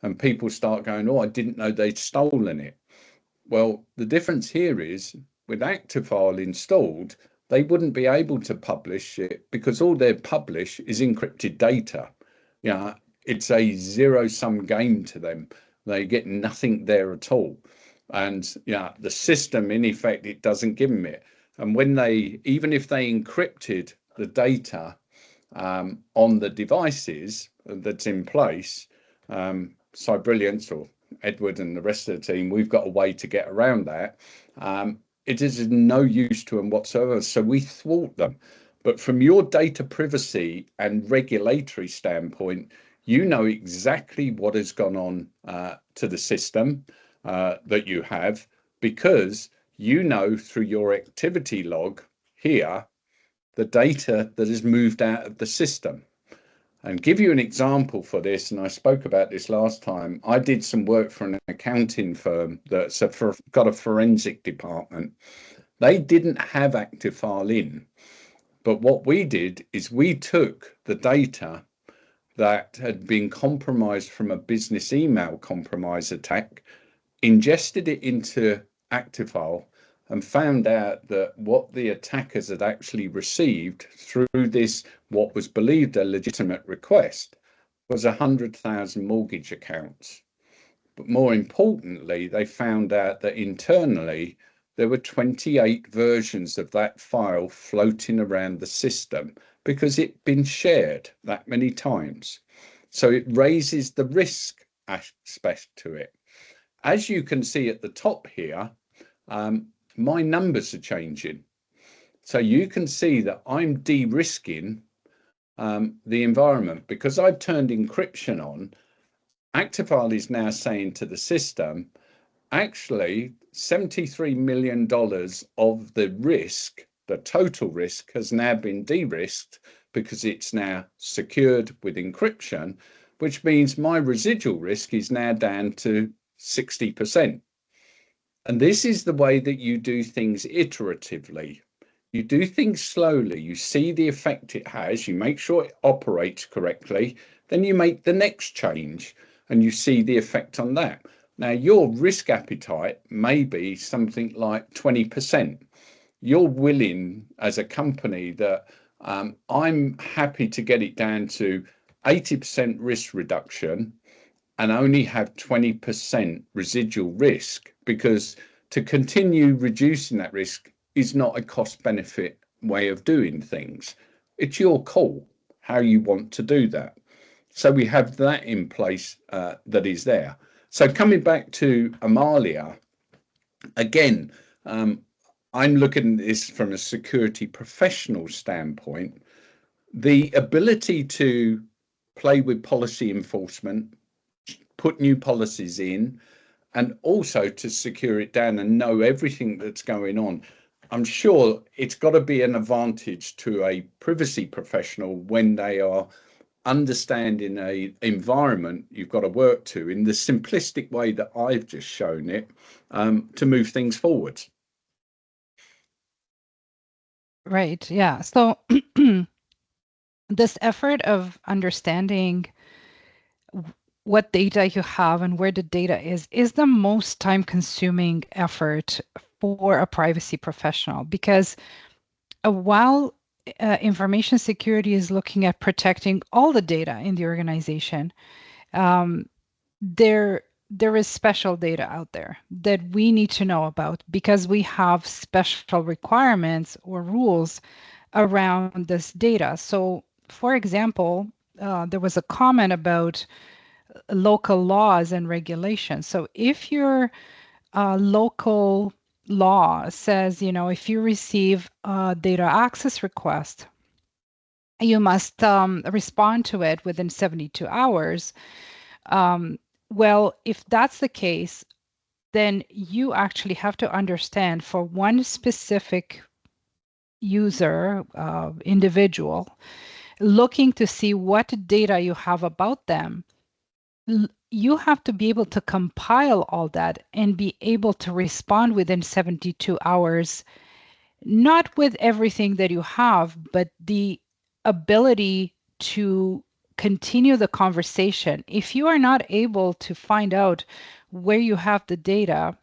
And people start going, oh, I didn't know they'd stolen it. Well, the difference here is with Actifile installed, they wouldn't be able to publish it because all they publish is encrypted data. Yeah, it's a zero-sum game to them. They get nothing there at all. And yeah, the system, in effect, it doesn't give them it. And when they, even if they encrypted the data on the devices that's in place, Cybrilliance or Edward and the rest of the team, we've got a way to get around that. It is no use to them whatsoever. So we thwart them. But from your data privacy and regulatory standpoint, you know exactly what has gone on to the system that you have, because you know through your activity log here the data that has moved out of the system. And give you an example for this, and I spoke about this last time. I did some work for an accounting firm that's got a forensic department. They didn't have Actifile in, but what we did is we took the data that had been compromised from a business email compromise attack, ingested it into Actifile, and found out that what the attackers had actually received through this, what was believed a legitimate request, was 100,000 mortgage accounts. But more importantly, they found out that internally there were 28 versions of that file floating around the system because it'd been shared that many times. So it raises the risk aspect to it. As you can see at the top here, my numbers are changing. So you can see that I'm de-risking the environment because I've turned encryption on. Actifile is now saying to the system, actually $73 million of the risk, the total risk, has now been de-risked because it's now secured with encryption, which means my residual risk is now down to 60%. And this is the way that you do things iteratively. You do things slowly, you see the effect it has, you make sure it operates correctly, then you make the next change and you see the effect on that. Now, your risk appetite may be something like 20%. You're willing as a company that I'm happy to get it down to 80% risk reduction and only have 20% residual risk, because to continue reducing that risk is not a cost benefit way of doing things. It's your call how you want to do that. So we have that in place that is there. So coming back to Amalia, again, I'm looking at this from a security professional standpoint. The ability to play with policy enforcement, put new policies in, and also to secure it down and know everything that's going on. I'm sure it's got to be an advantage to a privacy professional when they are understanding a environment you've got to work to in the simplistic way that I've just shown it, to move things forward. Right. Yeah. So this effort of understanding what data you have and where the data is the most time-consuming effort for a privacy professional, because while information security is looking at protecting all the data in the organization, there there is special data out there that we need to know about because we have special requirements or rules around this data. So, for example, there was a comment about local laws and regulations. So if your local law says, if you receive a data access request, you must respond to it within 72 hours. Well, if that's the case, then you actually have to understand for one specific user, individual, looking to see what data you have about them, you have to be able to compile all that and be able to respond within 72 hours, not with everything that you have, but the ability to continue the conversation. If you are not able to find out where you have the data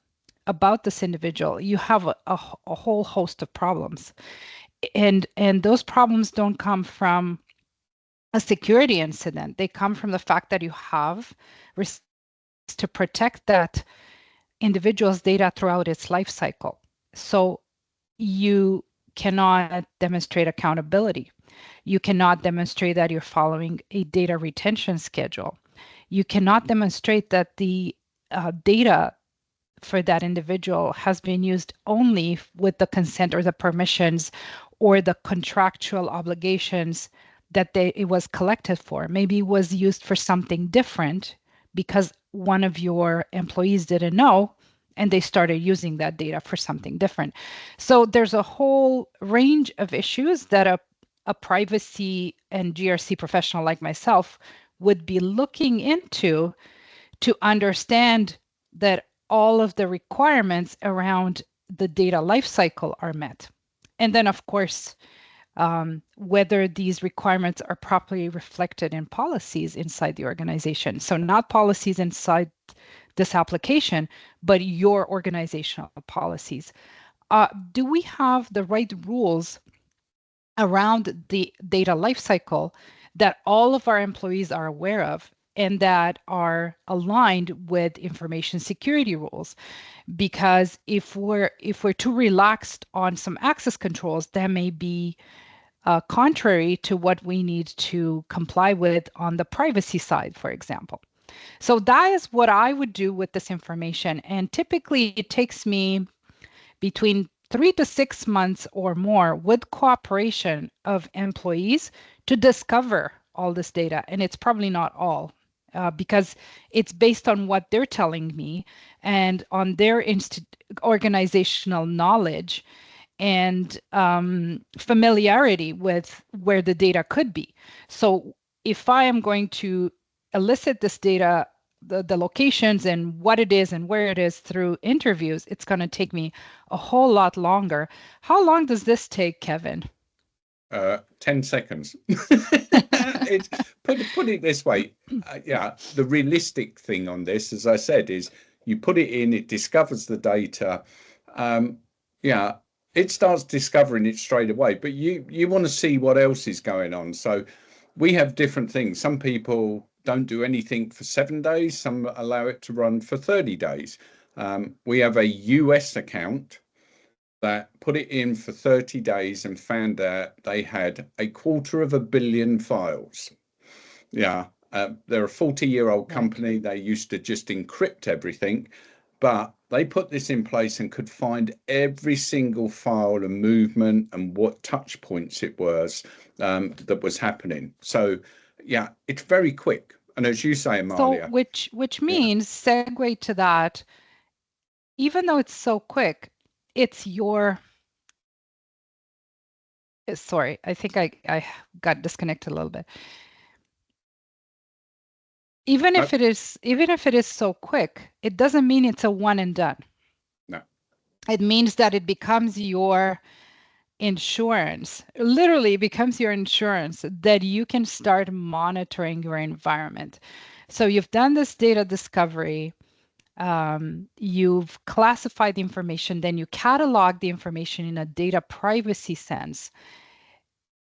about this individual, you have a whole host of problems. And those problems don't come from a security incident. They come from the fact that you have to protect that individual's data throughout its life cycle. So you cannot demonstrate accountability. You cannot demonstrate that you're following a data retention schedule. You cannot demonstrate that the data for that individual has been used only with the consent or the permissions or the contractual obligations that it was collected for. Maybe it was used for something different because one of your employees didn't know and they started using that data for something different. So there's a whole range of issues that a privacy and GRC professional like myself would be looking into to understand that all of the requirements around the data lifecycle are met. And then, of course, whether these requirements are properly reflected in policies inside the organization. So not policies inside this application, but your organizational policies. Do we have the right rules around the data lifecycle that all of our employees are aware of and that are aligned with information security rules? Because if we're too relaxed on some access controls, that may be contrary to what we need to comply with on the privacy side, for example. So that is what I would do with this information. And typically it takes me between 3 to 6 months or more with cooperation of employees to discover all this data. And it's probably not all because it's based on what they're telling me and on their organizational knowledge and familiarity with where the data could be. So if I am going to elicit this data, the locations and what it is and where it is through interviews, it's going to take me a whole lot longer. How long does this take, Kevin? 10 seconds. Put it this way. Yeah, the realistic thing on this, as I said, is you put it in, it discovers the data. Yeah, it starts discovering it straight away, but you want to see what else is going on. So we have different things. Some people don't do anything for 7 days. Some allow it to run for 30 days. We have a US account that put it in for 30 days and found out they had 250 million files. Yeah, they're a 40-year-old company. They used to just encrypt everything, but they put this in place and could find every single file and movement and what touch points it was that was happening. So yeah, it's very quick. And as you say, Amalia. So which means, segue to that, even though it's so quick, it's your, sorry, I think I got disconnected a little bit. Even if it is so quick, it doesn't mean it's a one and done. No. It means that it becomes your insurance, literally becomes your insurance that you can start monitoring your environment. So you've done this data discovery, you've classified the information, then you catalog the information in a data privacy sense.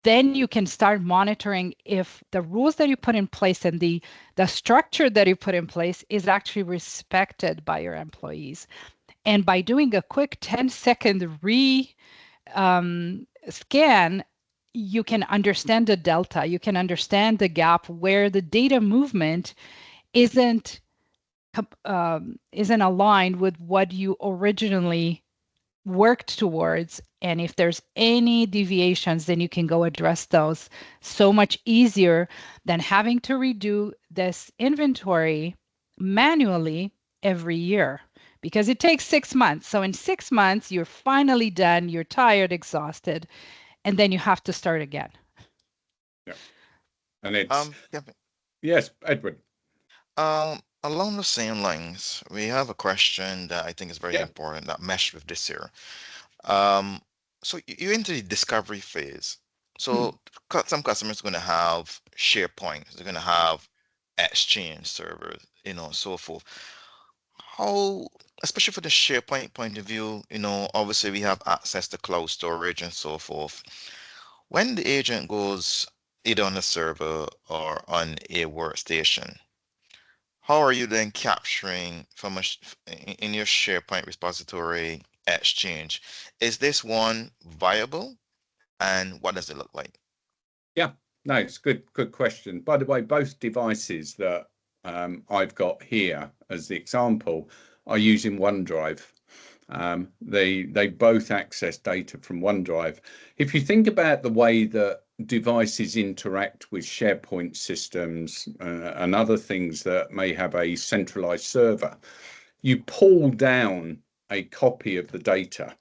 then you can start monitoring if the rules that you put in place and the structure that you put in place is actually respected by your employees. And by doing a quick 10-second scan, you can understand the delta. You can understand the gap where the data movement isn't aligned with what you originally worked towards. And if there's any deviations, then you can go address those so much easier than having to redo this inventory manually every year, because it takes 6 months. So in 6 months, you're finally done, you're tired, exhausted, and then you have to start again. Yeah. And it's, Yeah. yes, Edward. Along the same lines, we have a question that I think is very Yeah. important that meshed with this here. So you're into the discovery phase. So some customers are going to have SharePoint, they're going to have Exchange servers, so forth. How, especially for the SharePoint point of view, obviously we have access to cloud storage and so forth. When the agent goes either on a server or on a workstation, how are you then capturing from in your SharePoint repository Exchange? Is this one viable, and what does it look like? Yeah, no, it's good question. By the way, both devices that I've got here as the example are using OneDrive. They both access data from OneDrive. If you think about the way that devices interact with SharePoint systems and other things that may have a centralized server, you pull down a copy of the data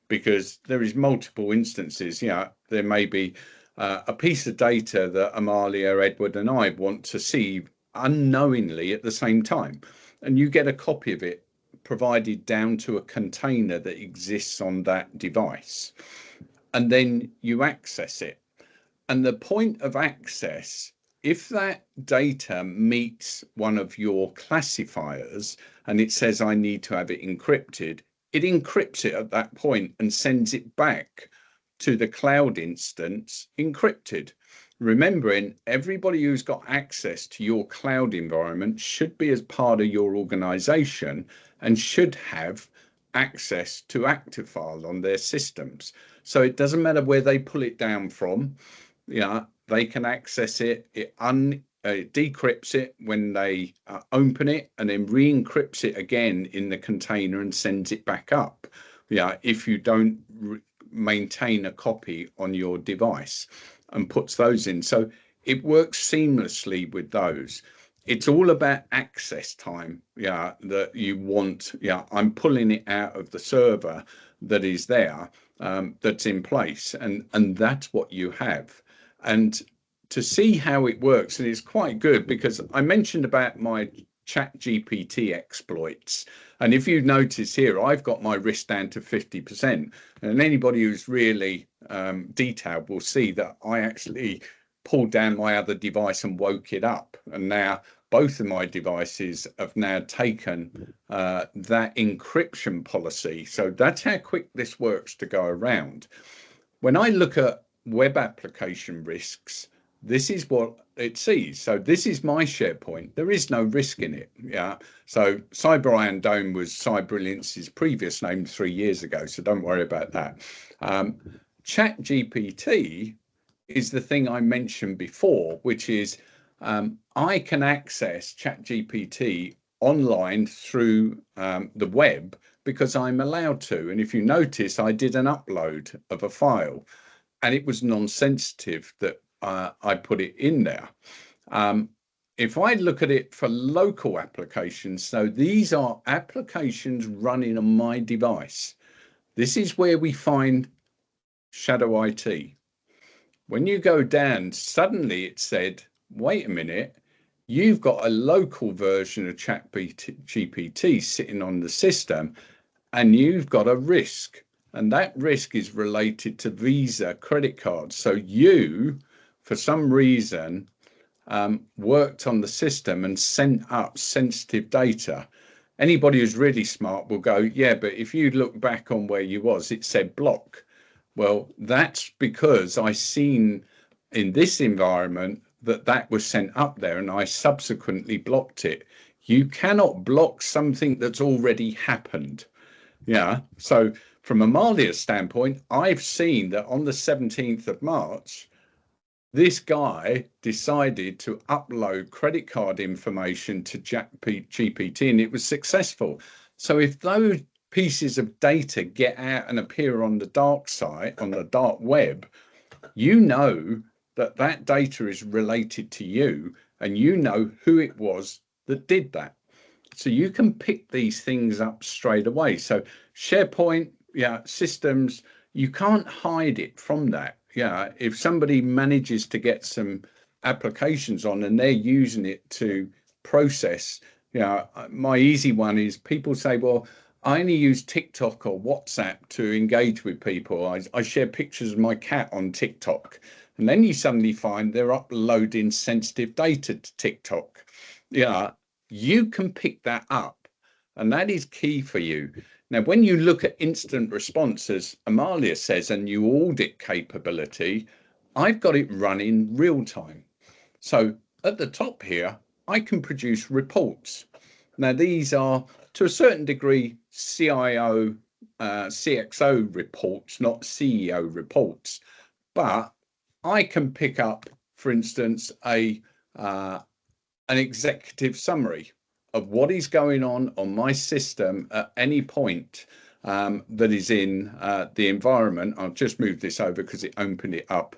because there is multiple instances. Yeah, there may be a piece of data that Amalia, Edward, and I want to see unknowingly at the same time, and you get a copy of it provided down to a container that exists on that device, and then you access it. And the point of access, if that data meets one of your classifiers and it says I need to have it encrypted, it encrypts it at that point and sends it back to the cloud instance encrypted. Remembering everybody who's got access to your cloud environment should be as part of your organization and should have access to Actifile on their systems. So it doesn't matter where they pull it down from. Yeah, they can access it. It decrypts it when they open it, and then re-encrypts it again in the container and sends it back up. Yeah, if you don't maintain a copy on your device, and puts those in. So it works seamlessly with those. It's all about access time. Yeah, that you want. Yeah, I'm pulling it out of the server that is there, that's in place, and that's what you have. And to see how it works, and it's quite good because I mentioned about my ChatGPT exploits. And if you notice here, I've got my risk down to 50%. And anybody who's really detailed will see that I actually pulled down my other device and woke it up. And now both of my devices have now taken that encryption policy. So that's how quick this works to go around. When I look at web application risks, this is what it sees. So this is my SharePoint. There is no risk in it. Yeah. So Cyber Iron Dome was CyberBrilliance's previous name 3 years ago. So don't worry about that. ChatGPT is the thing I mentioned before, which is I can access ChatGPT online through the web because I'm allowed to. And if you notice, I did an upload of a file and it was non-sensitive that I put it in there. If I look at it for local applications, so these are applications running on my device. This is where we find shadow IT. When you go down, suddenly it said, wait a minute, you've got a local version of ChatGPT sitting on the system and you've got a risk. And that risk is related to Visa credit cards. So you, for some reason, worked on the system and sent up sensitive data. Anybody who's really smart will go, yeah, but if you look back on where you was, it said block. Well, that's because I seen in this environment that was sent up there and I subsequently blocked it. You cannot block something that's already happened. Yeah. So from Amalia's standpoint, I've seen that on the 17th of March, this guy decided to upload credit card information to GPT and it was successful. So if those pieces of data get out and appear on the dark side, on the dark web, you know that that data is related to you and you know who it was that did that. So you can pick these things up straight away. So SharePoint, yeah, systems, you can't hide it from that. Yeah, if somebody manages to get some applications on and they're using it to process, yeah, my easy one is people say, well, I only use TikTok or WhatsApp to engage with people. I share pictures of my cat on TikTok. And then you suddenly find they're uploading sensitive data to TikTok. Yeah, you can pick that up. And that is key for you. Now, when you look at instant response, as Amalia says, and you audit capability, I've got it running real time. So at the top here, I can produce reports. Now, these are to a certain degree CIO, CXO reports, not CEO reports. But I can pick up, for instance, an executive summary of what is going on my system at any point that is in the environment. I'll just move this over because it opened it up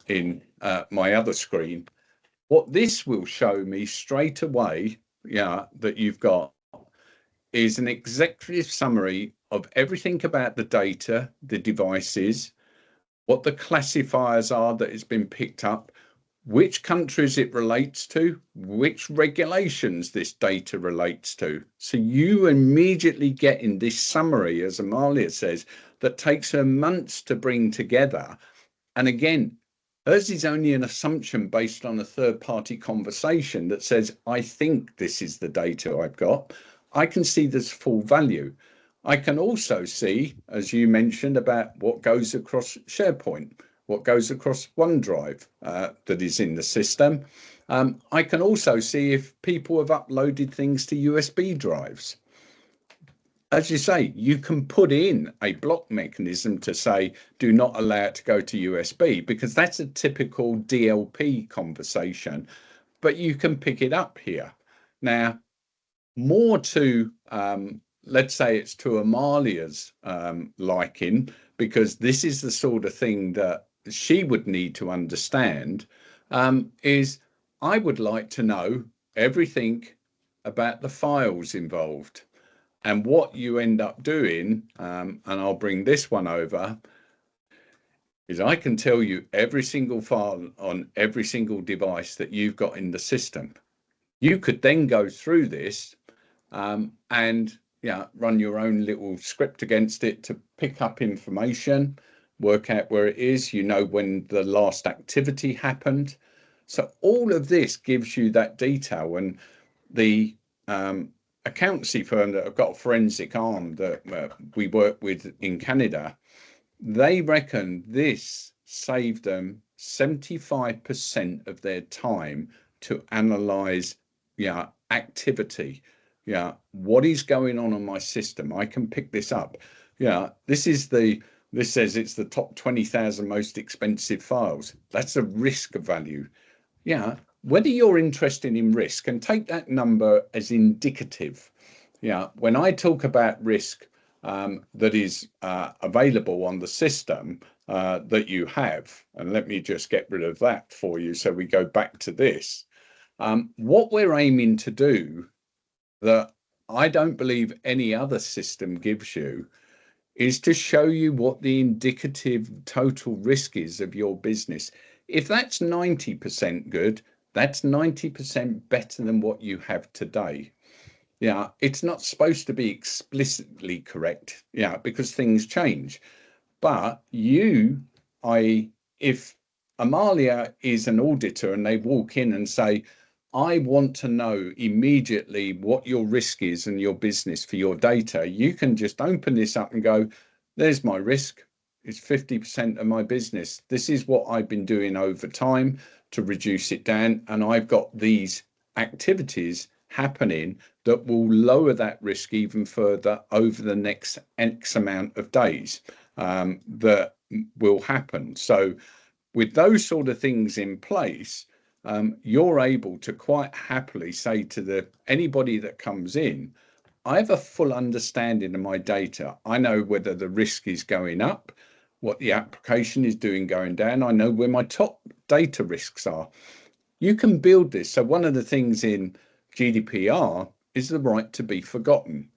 in my other screen. What this will show me straight away, yeah, that you've got is an executive summary of everything about the data, the devices, what the classifiers are that has been picked up, which countries it relates to, which regulations this data relates to. So you immediately get in this summary, as Amalia says, that takes her months to bring together. And again, hers is only an assumption based on a third-party conversation that says, I think this is the data I've got. I can see this full value. I can also see, as you mentioned, about what goes across SharePoint, what goes across OneDrive that is in the system. I can also see if people have uploaded things to USB drives. As you say, you can put in a block mechanism to say, do not allow it to go to USB, because that's a typical DLP conversation, but you can pick it up here. Now, more to, let's say it's to Amalia's liking, because this is the sort of thing that she would need to understand, is I would like to know everything about the files involved. And what you end up doing, and I'll bring this one over, is I can tell you every single file on every single device that you've got in the system. You could then go through this and run your own little script against it to pick up information, work out where it is, you know when the last activity happened. So all of this gives you that detail. And the accountancy firm that have got a forensic arm that we work with in Canada, they reckon this saved them 75% of their time to analyze activity. What is going on my system? I can pick this up. This says it's the top 20,000 most expensive files. That's a risk value. Whether you're interested in risk, and take that number as indicative. When I talk about risk that is available on the system that you have, and let me just get rid of that for you so we go back to this. What we're aiming to do that I don't believe any other system gives you is to show you what the indicative total risk is of your business. If that's 90% good, that's 90% better than what you have today. It's not supposed to be explicitly correct, because things change. But if Amalia is an auditor and they walk in and say, I want to know immediately what your risk is and your business for your data, you can just open this up and go, there's my risk. It's 50% of my business. This is what I've been doing over time to reduce it down. And I've got these activities happening that will lower that risk even further over the next X amount of days that will happen. So with those sort of things in place, you're able to quite happily say to anybody that comes in, I have a full understanding of my data. I know whether the risk is going up, what the application is doing going down. I know where my top data risks are. You can build this. So one of the things in GDPR is the right to be forgotten.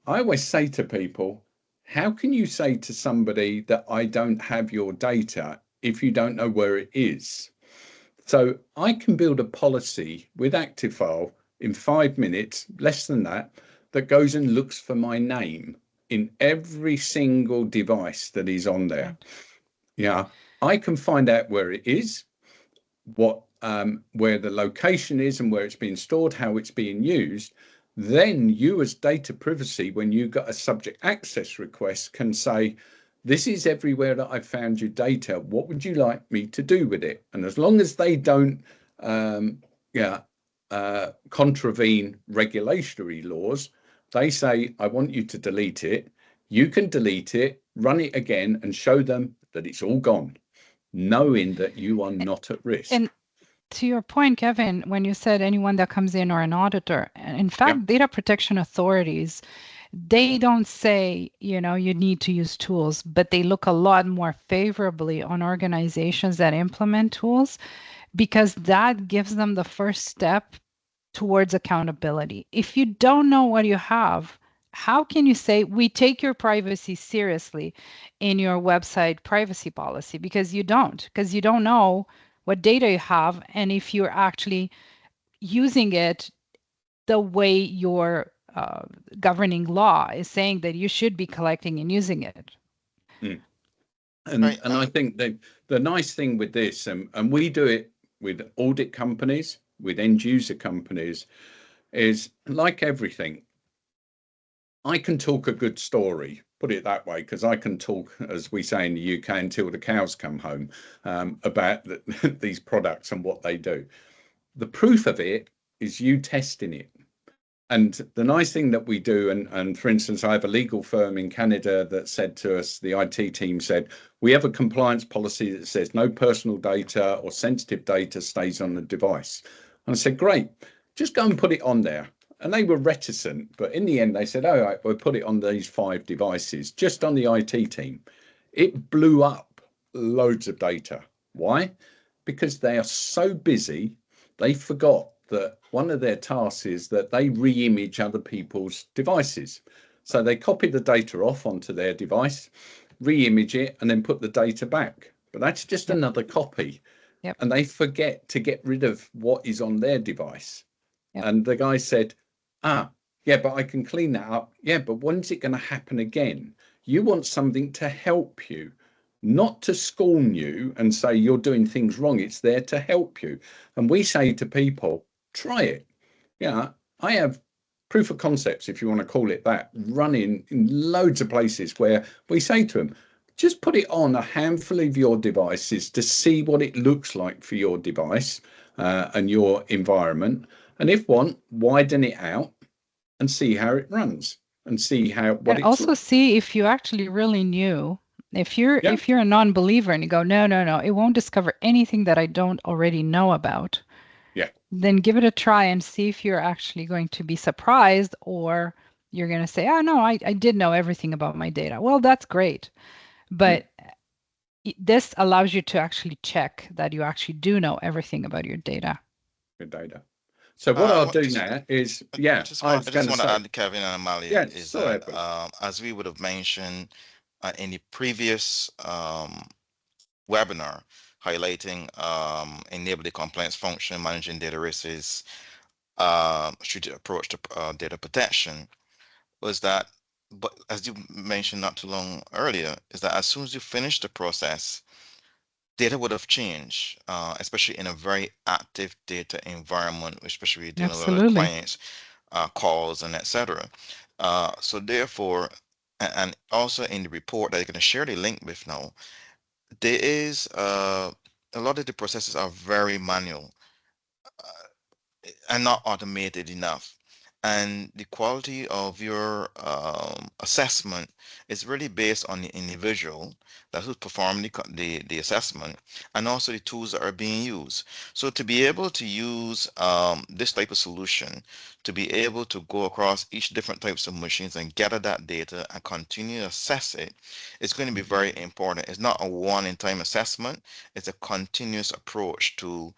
I always say to people, how can you say to somebody that I don't have your data if you don't know where it is? So I can build a policy with Actifile in 5 minutes, less than that, that goes and looks for my name in every single device that is on there. Yeah, I can find out where it is, where the location is and where it's being stored, how it's being used. Then you as data privacy, when you got a subject access request, can say, this is everywhere that I've found your data. What would you like me to do with it? And as long as they don't contravene regulatory laws, they say, I want you to delete it. You can delete it, run it again, and show them that it's all gone, knowing that you are not at risk. And to your point, Kevin, when you said anyone that comes in or an auditor, in fact, data protection authorities, they don't say, you need to use tools, but they look a lot more favorably on organizations that implement tools, because that gives them the first step towards accountability. If you don't know what you have, how can you say we take your privacy seriously in your website privacy policy? Because you don't know what data you have and if you're actually using it the way your governing law is saying that you should be collecting and using it. And I think that the nice thing with this, and we do it with audit companies, with end user companies, is like everything. I can talk a good story, put it that way, because I can talk, as we say in the UK, until the cows come home about these products and what they do. The proof of it is you testing it. And the nice thing that we do, and for instance, I have a legal firm in Canada that said to us, the IT team said, we have a compliance policy that says no personal data or sensitive data stays on the device. And I said, great, just go and put it on there. And they were reticent, but in the end they said, all right, we'll put it on these 5 devices, just on the IT team. It blew up loads of data. Why? Because they are so busy, they forgot that one of their tasks is that they re-image other people's devices. So they copy the data off onto their device, re-image it, and then put the data back. But that's just another copy. And they forget to get rid of what is on their device. And the guy said, yeah, but I can clean that up. Yeah, but when's it going to happen again? You want something to help you, not to scorn you and say you're doing things wrong. It's there to help you. And we say to people, try it. Yeah, I have proof of concepts, if you want to call it that, running in loads of places where we say to them, just put it on a handful of your devices to see what it looks like for your device and your environment. And if want, widen it out and see how it runs and see how what and also see if you actually really knew. If you're a non-believer and you go, no, it won't discover anything that I don't already know about. Then give it a try and see if you're actually going to be surprised, or you're going to say, oh no, I did know everything about my data. Well, that's great. But this allows you to actually check that you actually do know everything about your data. Good data. So what I'll do now is, I just want to add, Kevin and Amalia, is that as we would have mentioned in the previous webinar, highlighting enable the compliance function, managing data risks, strategic approach to data protection, was that, but as you mentioned not too long earlier, is that as soon as you finish the process, data would have changed, especially in a very active data environment, especially dealing with clients, calls, and etc. So therefore, And also in the report that you're going to share the link with now, there is a lot of the processes are very manual and not automated enough. And the quality of your assessment is really based on the individual that who's performing the assessment, and also the tools that are being used. So to be able to use this type of solution, to be able to go across each different types of machines and gather that data and continue to assess it, it's going to be very important. It's not a one-in-time assessment, it's a continuous approach to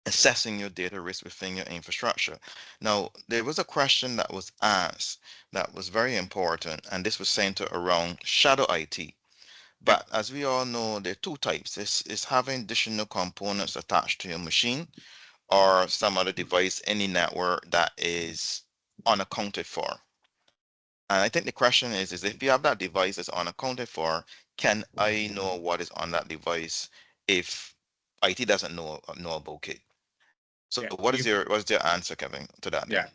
assessing your data risk within your infrastructure. Now, there was a question that was asked that was very important, and this was centered around shadow IT. But as we all know, there are two types. This is having additional components attached to your machine or some other device, any network that is unaccounted for. And I think the question is if you have that device that's unaccounted for, can I know what is on that device if IT doesn't know about it? So what is your answer, Kevin, to that? Yeah.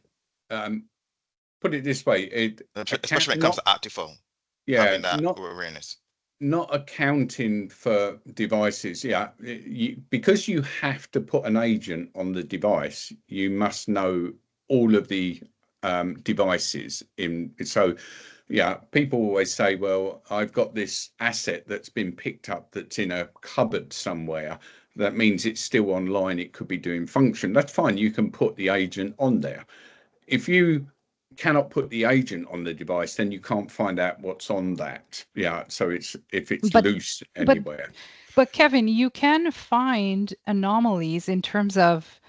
Put it this way, especially when it comes to Actifile, having that awareness. Not accounting for devices, because you have to put an agent on the device, you must know all of the devices in. So people always say, well, I've got this asset that's been picked up that's in a cupboard somewhere. That means it's still online, it could be doing function. That's fine, you can put the agent on there. If you cannot put the agent on the device, then you can't find out what's on that. So if it's loose anywhere. But Kevin, you can find anomalies in terms of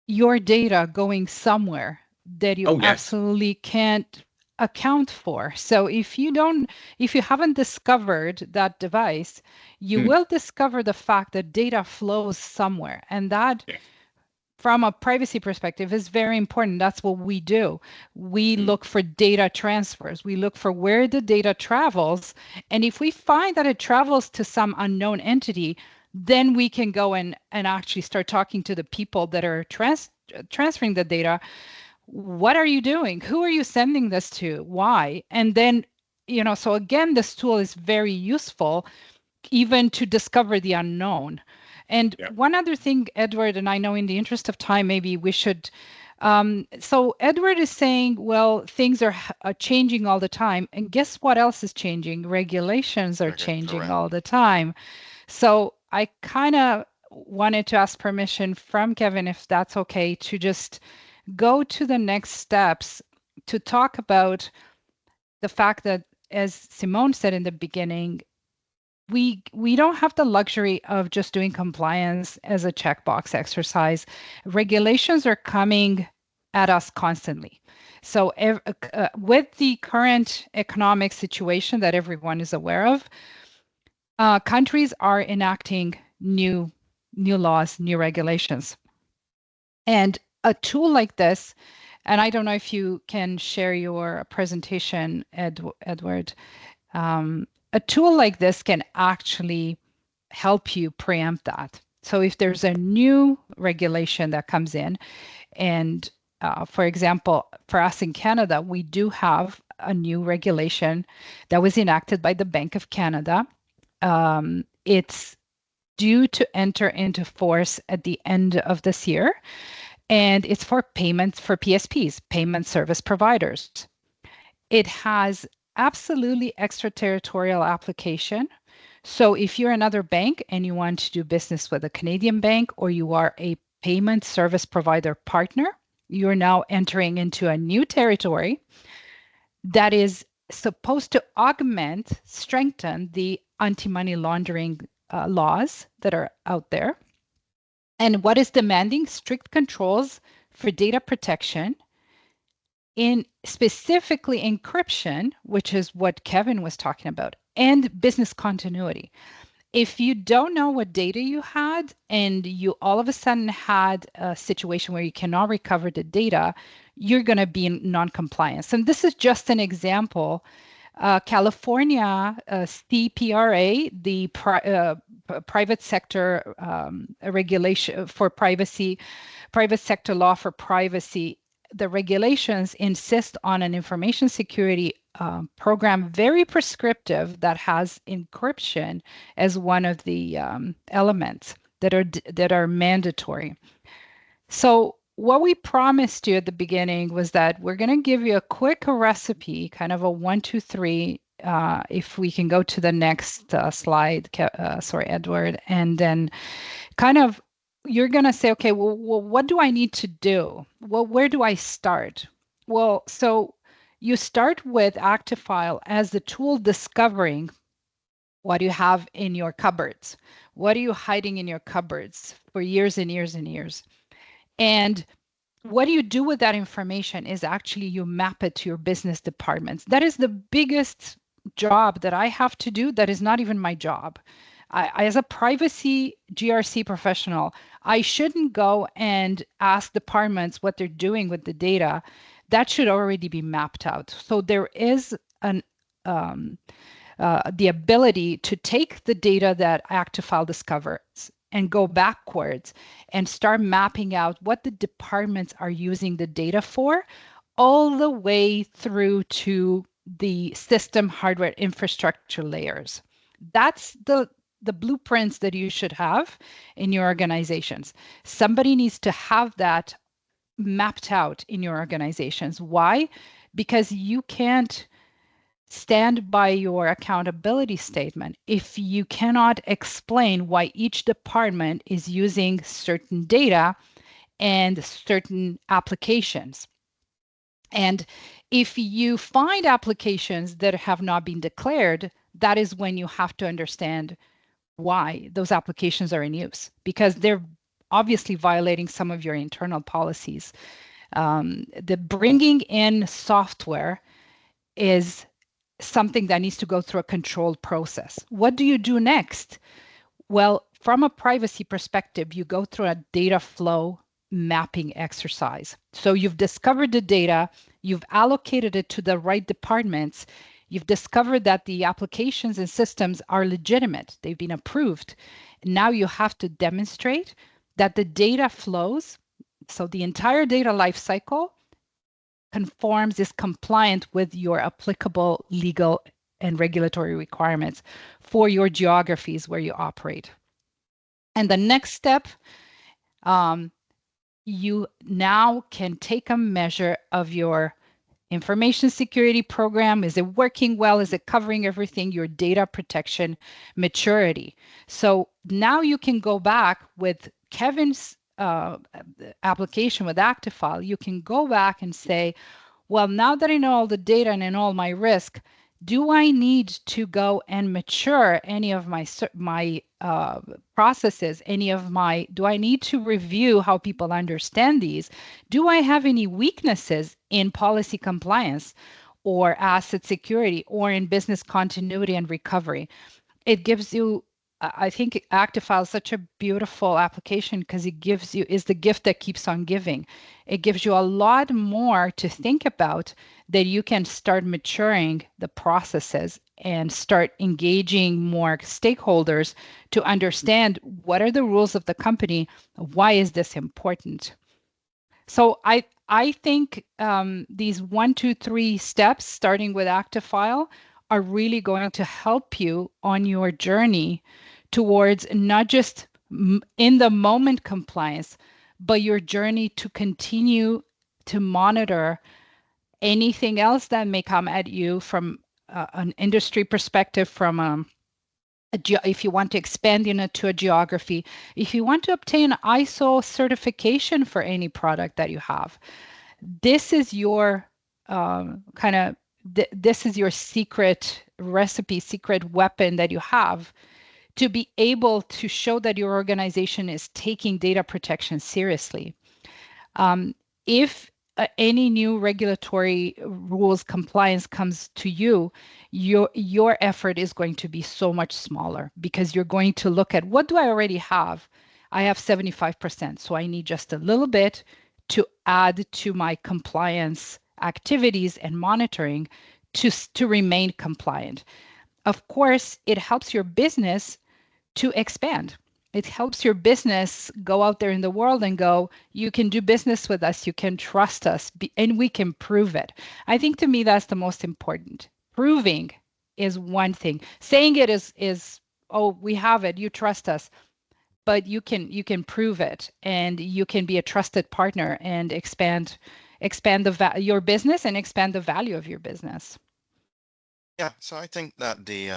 your data going somewhere that you absolutely can't account for. So if you haven't discovered that device, you will discover the fact that data flows somewhere, and that from a privacy perspective is very important. That's what we do. We look for data transfers. We look for where the data travels, and if we find that it travels to some unknown entity, then we can go and actually start talking to the people that are transferring the data. What are you doing? Who are you sending this to? Why? And then, so again, this tool is very useful even to discover the unknown. And one other thing, Edward, and I know in the interest of time, maybe we should. So Edward is saying, well, things are changing all the time. And guess what else is changing? Regulations are changing all the time. So I kind of wanted to ask permission from Kevin, if that's okay, to just go to the next steps to talk about the fact that, as Simone said in the beginning, we don't have the luxury of just doing compliance as a checkbox exercise. Regulations are coming at us constantly. So with the current economic situation that everyone is aware of, countries are enacting new laws, new regulations. And a tool like this, and I don't know if you can share your presentation, Edward, a tool like this can actually help you preempt that. So if there's a new regulation that comes in, and for example, for us in Canada, we do have a new regulation that was enacted by the Bank of Canada. It's due to enter into force at the end of this year, and it's for payments for PSPs, payment service providers. It has absolutely extraterritorial application. So if you're another bank and you want to do business with a Canadian bank, or you are a payment service provider partner, you're now entering into a new territory that is supposed to strengthen the anti-money laundering laws that are out there. And what is demanding? Strict controls for data protection, in specifically encryption, which is what Kevin was talking about, and business continuity. If you don't know what data you had, and you all of a sudden had a situation where you cannot recover the data, you're going to be in non-compliance. And this is just an example. California CPRA, the private sector regulation for privacy, private sector law for privacy, the regulations insist on an information security program very prescriptive that has encryption as one of the elements that are mandatory. So what we promised you at the beginning was that we're going to give you a quick recipe, kind of a 1, 2, 3. If we can go to the next slide, sorry, Edward, and then kind of you're going to say, okay, well, what do I need to do? Well, where do I start? Well, so you start with Actifile as the tool discovering what you have in your cupboards. What are you hiding in your cupboards for years and years and years? And what do you do with that information is actually you map it to your business departments. That is the biggest job that I have to do. That is not even my job. As a privacy GRC professional, I shouldn't go and ask departments what they're doing with the data. That should already be mapped out. So there is the ability to take the data that Actifile discovers and go backwards and start mapping out what the departments are using the data for, all the way through to the system hardware infrastructure layers. That's the blueprints that you should have in your organizations. Somebody needs to have that mapped out in your organizations. Why? Because you can't stand by your accountability statement if you cannot explain why each department is using certain data and certain applications. And if you find applications that have not been declared, that is when you have to understand why those applications are in use, because they're obviously violating some of your internal policies. The bringing in software is something that needs to go through a controlled process. What do you do next? Well, from a privacy perspective, you go through a data flow mapping exercise. So you've discovered the data, you've allocated it to the right departments, you've discovered that the applications and systems are legitimate, they've been approved. Now you have to demonstrate that the data flows, so the entire data lifecycle conforms, is compliant with your applicable legal and regulatory requirements for your geographies where you operate. And the next step, you now can take a measure of your information security program. Is it working well? Is it covering everything? Your data protection maturity. So now you can go back with Kevin's application with Actifile. You can go back and say, well, now that I know all the data and all my risk, do I need to go and mature any of my processes, do I need to review how people understand these? Do I have any weaknesses in policy compliance or asset security or in business continuity and recovery? It gives you, I think Actifile is such a beautiful application because it gives you, is the gift that keeps on giving. It gives you a lot more to think about, that you can start maturing the processes and start engaging more stakeholders to understand what are the rules of the company, why is this important. So I think these 1, 2, 3 steps, starting with Actifile, are really going to help you on your journey towards not just in the moment compliance, but your journey to continue to monitor anything else that may come at you from an industry perspective, from if you want to expand into a geography, if you want to obtain ISO certification for any product that you have. This is your this is your secret recipe, secret weapon that you have to be able to show that your organization is taking data protection seriously. If any new regulatory rules compliance comes to you, your effort is going to be so much smaller, because you're going to look at, what do I already have? I have 75%, so I need just a little bit to add to my compliance activities and monitoring to remain compliant. Of course, it helps your business to expand. it helps your business go out there in the world and go, you can do business with us, you can trust us, and we can prove it. I think to me that's the most important. Proving is one thing. Saying it is oh, we have it, you trust us, but you can prove it, and you can be a trusted partner and expand your business and expand the value of your business. Yeah, so I think that the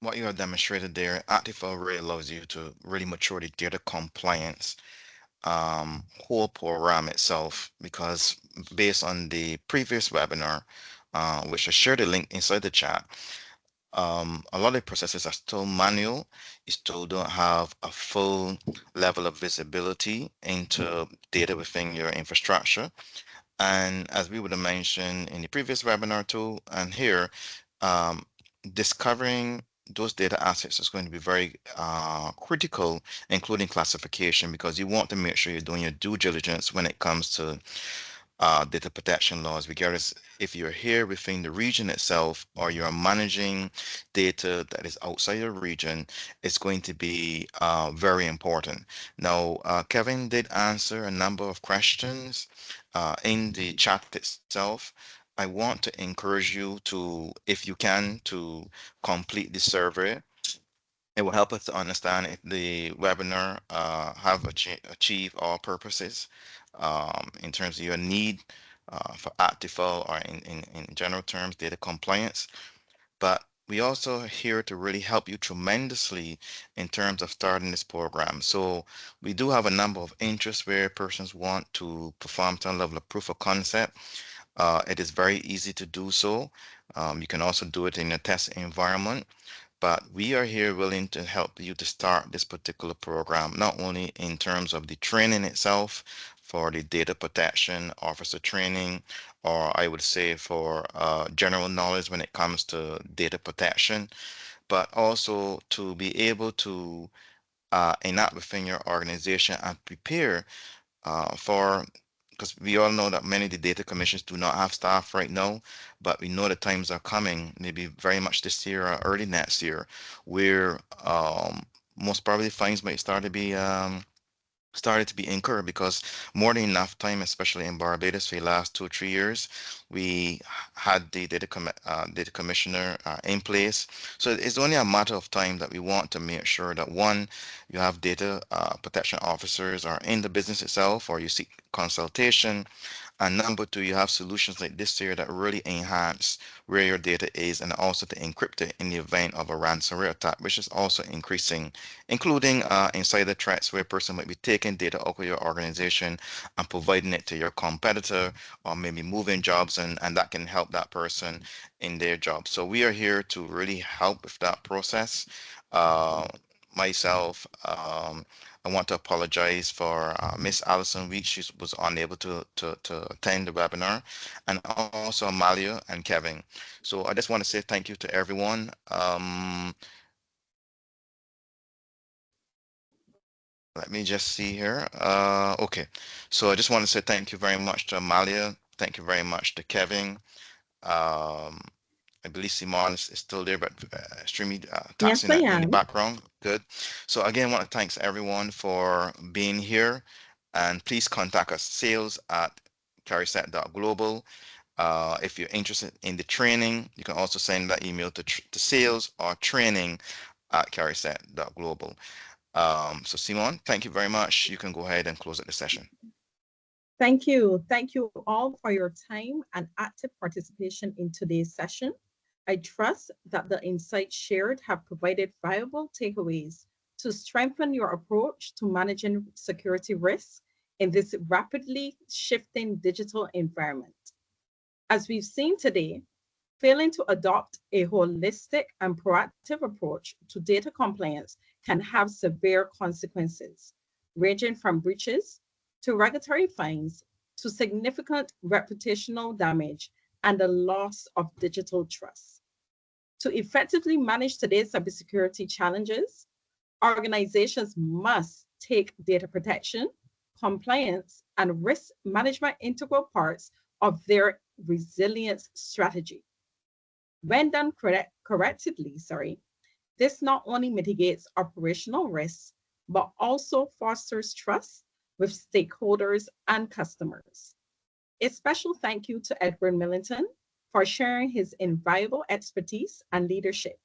what you have demonstrated there, Actifile really allows you to really mature the data compliance whole program itself, because based on the previous webinar, which I shared a link inside the chat, a lot of the processes are still manual. You still don't have a full level of visibility into data within your infrastructure. And as we would have mentioned in the previous webinar too, and here, um, discovering those data assets is going to be very critical, including classification, because you want to make sure you're doing your due diligence when it comes to data protection laws, regardless if you're here within the region itself or you're managing data that is outside your region. It's going to be very important. Now, Kevin did answer a number of questions in the chat itself. I want to encourage you to, if you can, to complete the survey. It will help us to understand if the webinar have achieved all purposes in terms of your need for Actifile, or in general terms, data compliance. But we also are here to really help you tremendously in terms of starting this program. So we do have a number of interests where persons want to perform some level of proof of concept. It is very easy to do so. You can also do it in a test environment. But we are here willing to help you to start this particular program, not only in terms of the training itself for the data protection officer training, or I would say for general knowledge when it comes to data protection, but also to be able to enact within your organization and prepare for, because we all know that many of the data commissions do not have staff right now, but we know the times are coming, maybe very much this year or early next year, where most probably fines might started to be incurred, because more than enough time, especially in Barbados for the last 2 or 3 years, we had the data commissioner in place. So it's only a matter of time that we want to make sure that, one, you have data protection officers are in the business itself, or you seek consultation, and number two, you have solutions like this here that really enhance where your data is, and also to encrypt it in the event of a ransomware attack, which is also increasing, including insider threats where a person might be taking data out of your organization and providing it to your competitor, or maybe moving jobs, and that can help that person in their job. So we are here to really help with that process. Myself, I want to apologize for Miss Allison Weeks. She was unable to attend the webinar, and also Amalia and Kevin. So I just want to say thank you to everyone. Let me just see here. Okay, so I just want to say thank you very much to Amalia. Thank you very much to Kevin. I believe Simon is still there, but extremely Yes, taxing I in the am. background. Good. So again, I want to thank everyone for being here, and please contact us, sales@cariset.global. If you're interested in the training, you can also send that email to sales or training@cariset.global. So Simon, thank you very much. You can go ahead and close out the session. Thank you. Thank you all for your time and active participation in today's session. I trust that the insights shared have provided valuable takeaways to strengthen your approach to managing security risks in this rapidly shifting digital environment. As we've seen today, failing to adopt a holistic and proactive approach to data compliance can have severe consequences, ranging from breaches to regulatory fines to significant reputational damage and the loss of digital trust. To effectively manage today's cybersecurity challenges, organizations must take data protection, compliance, and risk management integral parts of their resilience strategy. When done correctly, this not only mitigates operational risks, but also fosters trust with stakeholders and customers. A special thank you to Edward Millington for sharing his invaluable expertise and leadership.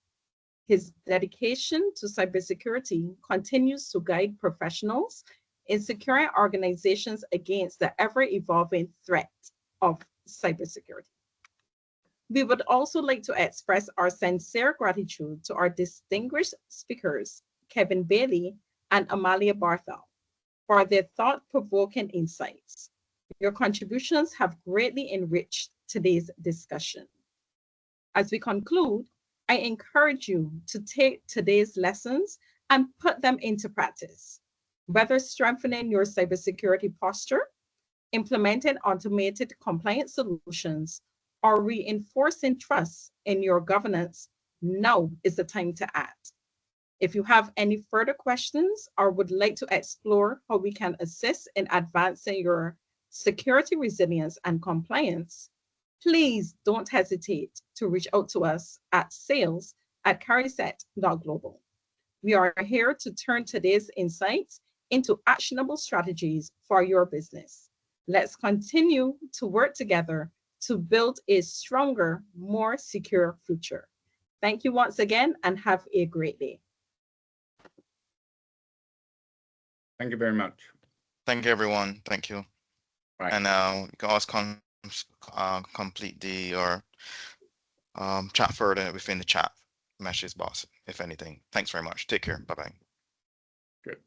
His dedication to cybersecurity continues to guide professionals in securing organizations against the ever-evolving threat of cybersecurity. We would also like to express our sincere gratitude to our distinguished speakers, Kevin Bailey and Amalia Barthel, for their thought-provoking insights. Your contributions have greatly enriched today's discussion. As we conclude, I encourage you to take today's lessons and put them into practice, whether strengthening your cybersecurity posture, implementing automated compliance solutions, or reinforcing trust in your governance. Now is the time to act. If you have any further questions or would like to explore how we can assist in advancing your security resilience and compliance, please don't hesitate to reach out to us at sales@cariset.global. We are here to turn today's insights into actionable strategies for your business. Let's continue to work together to build a stronger, more secure future. Thank you once again and have a great day. Thank you very much. Thank you, everyone. Thank you. Right. And you can always complete your chat further within the chat message box, if anything. Thanks very much. Take care. Bye-bye. Good.